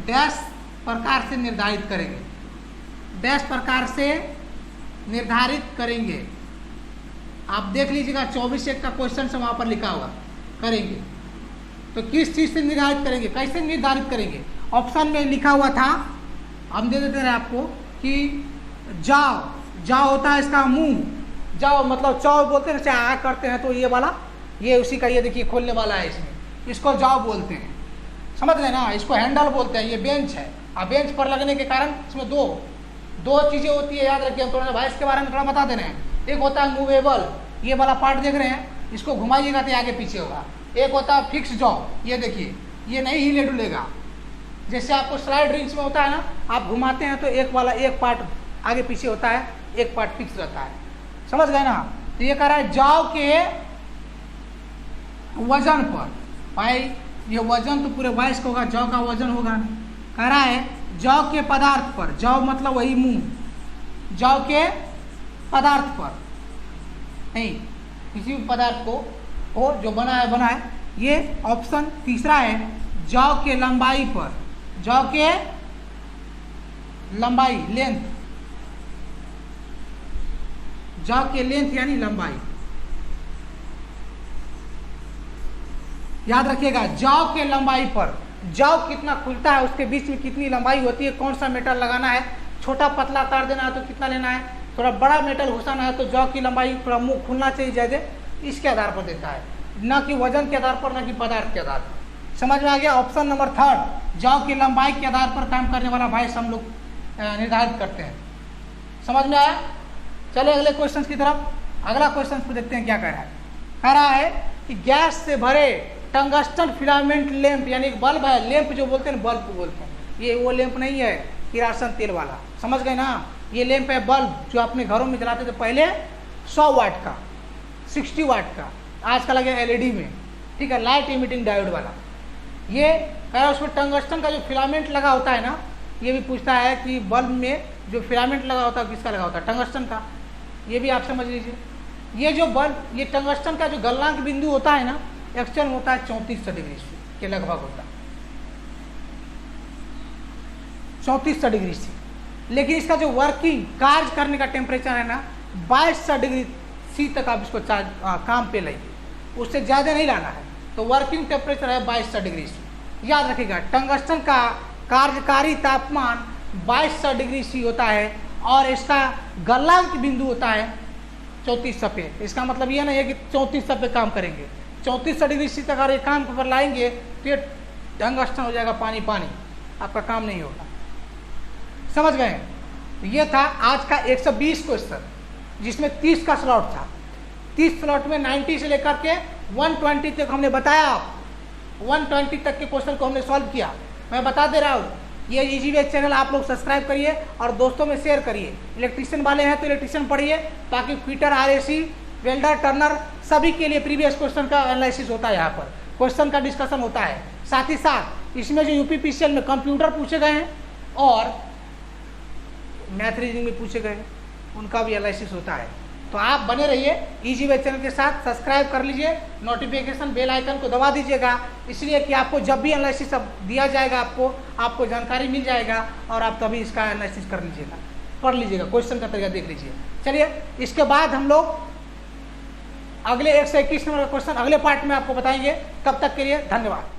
A: डैश प्रकार से निर्धारित करेंगे, डैश प्रकार से निर्धारित करेंगे। आप देख लीजिएगा 24 का क्वेश्चन से वहां पर लिखा हुआ करेंगे। तो किस चीज से निर्धारित करेंगे, कैसे निर्धारित करेंगे? ऑप्शन में लिखा हुआ था, हम दे देते हैं आपको कि जाओ, जाओ होता है इसका मुंह, जाओ मतलब चाओ बोलते हैं, चाहे आ करते हैं तो ये वाला, ये उसी का, ये देखिए खोलने वाला है, इसमें इसको जाओ बोलते हैं। समझ रहे ना? इसको हैंडल बोलते हैं। ये बेंच है, और बेंच पर लगने के कारण इसमें दो चीजें होती है, याद रखिए। हम थोड़ा वाइस के बारे में थोड़ा बता दे रहे हैं। एक होता है मूवेबल, ये वाला पार्ट देख रहे हैं, इसको घुमाइएगा तो आगे पीछे होगा। एक होता है फिक्स जॉ, ये देखिए ये नहीं हिले डुलेगा। जैसे आपको स्लाइड रिंच में होता है ना, आप घुमाते हैं तो एक पार्ट आगे पीछे होता है, एक पार्ट फिक्स रहता है। समझ गए ना? तो ये कह रहा है जॉ के वजन पर, भाई ये वजन तो पूरे वाइस का होगा, जॉ का वजन होगा नहीं। कह रहा है जौ के पदार्थ पर, जौ मतलब वही मुंह, जौ के पदार्थ पर नहीं, किसी भी पदार्थ को हो जो बना है। ये ऑप्शन तीसरा है जौ के लंबाई पर, जौ के लंबाई, लेंथ, जौ के लेंथ यानी लंबाई। याद रखिएगा जौ के लंबाई पर, जौ कितना खुलता है उसके बीच में कितनी लंबाई होती है, कौन सा मेटल लगाना है, छोटा पतला तार देना है तो कितना लेना है, थोड़ा बड़ा मेटल घुसाना है तो जौ की लंबाई थोड़ा मुंह खुलना चाहिए ज़्यादा, इसके आधार पर देता है, न कि वजन के आधार पर, न कि पदार्थ के आधार पर। समझ में आ गया? ऑप्शन नंबर 3 जौ की लंबाई के आधार पर काम करने वाला वाइस हम लोग निर्धारित करते हैं। समझ में आया? चले अगले क्वेश्चन की तरफ। अगला क्वेश्चन को देखते हैं क्या कह रहा है। कह रहा है कि गैस से भरे टंगस्टन फिलामेंट लैंप, यानी एक बल्ब है, लैंप जो बोलते हैं बल्ब को बोलते हैं, ये वो लैंप नहीं है किरासन तेल वाला। समझ गए ना? ये लैंप है बल्ब जो अपने घरों में जलाते थे पहले, 100 वाट का, 60 वाट का, आज का लगे एलईडी में, ठीक है, लाइट इमिटिंग डायोड वाला। ये कह रहा है उसमें टंगस्टन का जो फिलामेंट लगा होता है ना, ये भी पूछता है कि बल्ब में जो फिलामेंट लगा होता है किसका लगा होता है, टंगस्टन का। ये भी आप समझ लीजिए। ये जो बल्ब, ये टंगस्टन का जो गलनांक बिंदु होता है ना, एक्चुअल होता है 3400 डिग्री के लगभग होता है, 3400 डिग्री से। लेकिन इसका जो वर्किंग, कार्य करने का टेम्परेचर है ना, 2200 डिग्री सी तक आप इसको काम पे लाइए, उससे ज़्यादा नहीं लाना है। तो वर्किंग टेम्परेचर है 2200 डिग्री सी। याद रखिएगा टंगस्टन का कार्यकारी तापमान 2200 डिग्री सी होता है और इसका गलनांक बिंदु होता है 3400 पे। इसका मतलब ये नहीं है कि 3400 पे काम करेंगे, 3400 डिग्री सी तक अगर ये काम पर लाएंगे तो ये टंगस्टन हो जाएगा पानी पानी, आपका काम नहीं होगा। समझ गए? ये था आज का 120 क्वेश्चन, जिसमें 30 का स्लॉट था। 30 स्लॉट में 90 से लेकर के 120 तक हमने बताया, 120 तक के क्वेश्चन को हमने सॉल्व किया। मैं बता दे रहा हूँ, ये इजी वे चैनल आप लोग सब्सक्राइब करिए और दोस्तों में शेयर करिए। इलेक्ट्रिशियन वाले हैं तो इलेक्ट्रिशियन पढ़िए, ताकि फिटर, आरएसी, वेल्डर, टर्नर सभी के लिए प्रीवियस क्वेश्चन का एनालिसिस होता है, यहाँ पर क्वेश्चन का डिस्कशन होता है। साथ ही साथ इसमें जो यूपीपीसीएल में कंप्यूटर पूछे गए हैं और मैथ रीजनिंग में पूछे गए हैं, उनका भी एनालिसिस होता है। तो आप बने रहिए इजी वे चैनल के साथ, सब्सक्राइब कर लीजिए, नोटिफिकेशन बेल आइकन को दबा दीजिएगा, इसलिए कि आपको जब भी एनालिसिस दिया जाएगा आपको जानकारी मिल जाएगा और आप तभी इसका एनालिसिस कर लीजिएगा, पढ़ लीजिएगा, क्वेश्चन का तरीका देख लीजिए। चलिए इसके बाद हम लोग अगले 121 नंबर का क्वेश्चन अगले पार्ट में आपको बताएंगे। तब तक के लिए धन्यवाद।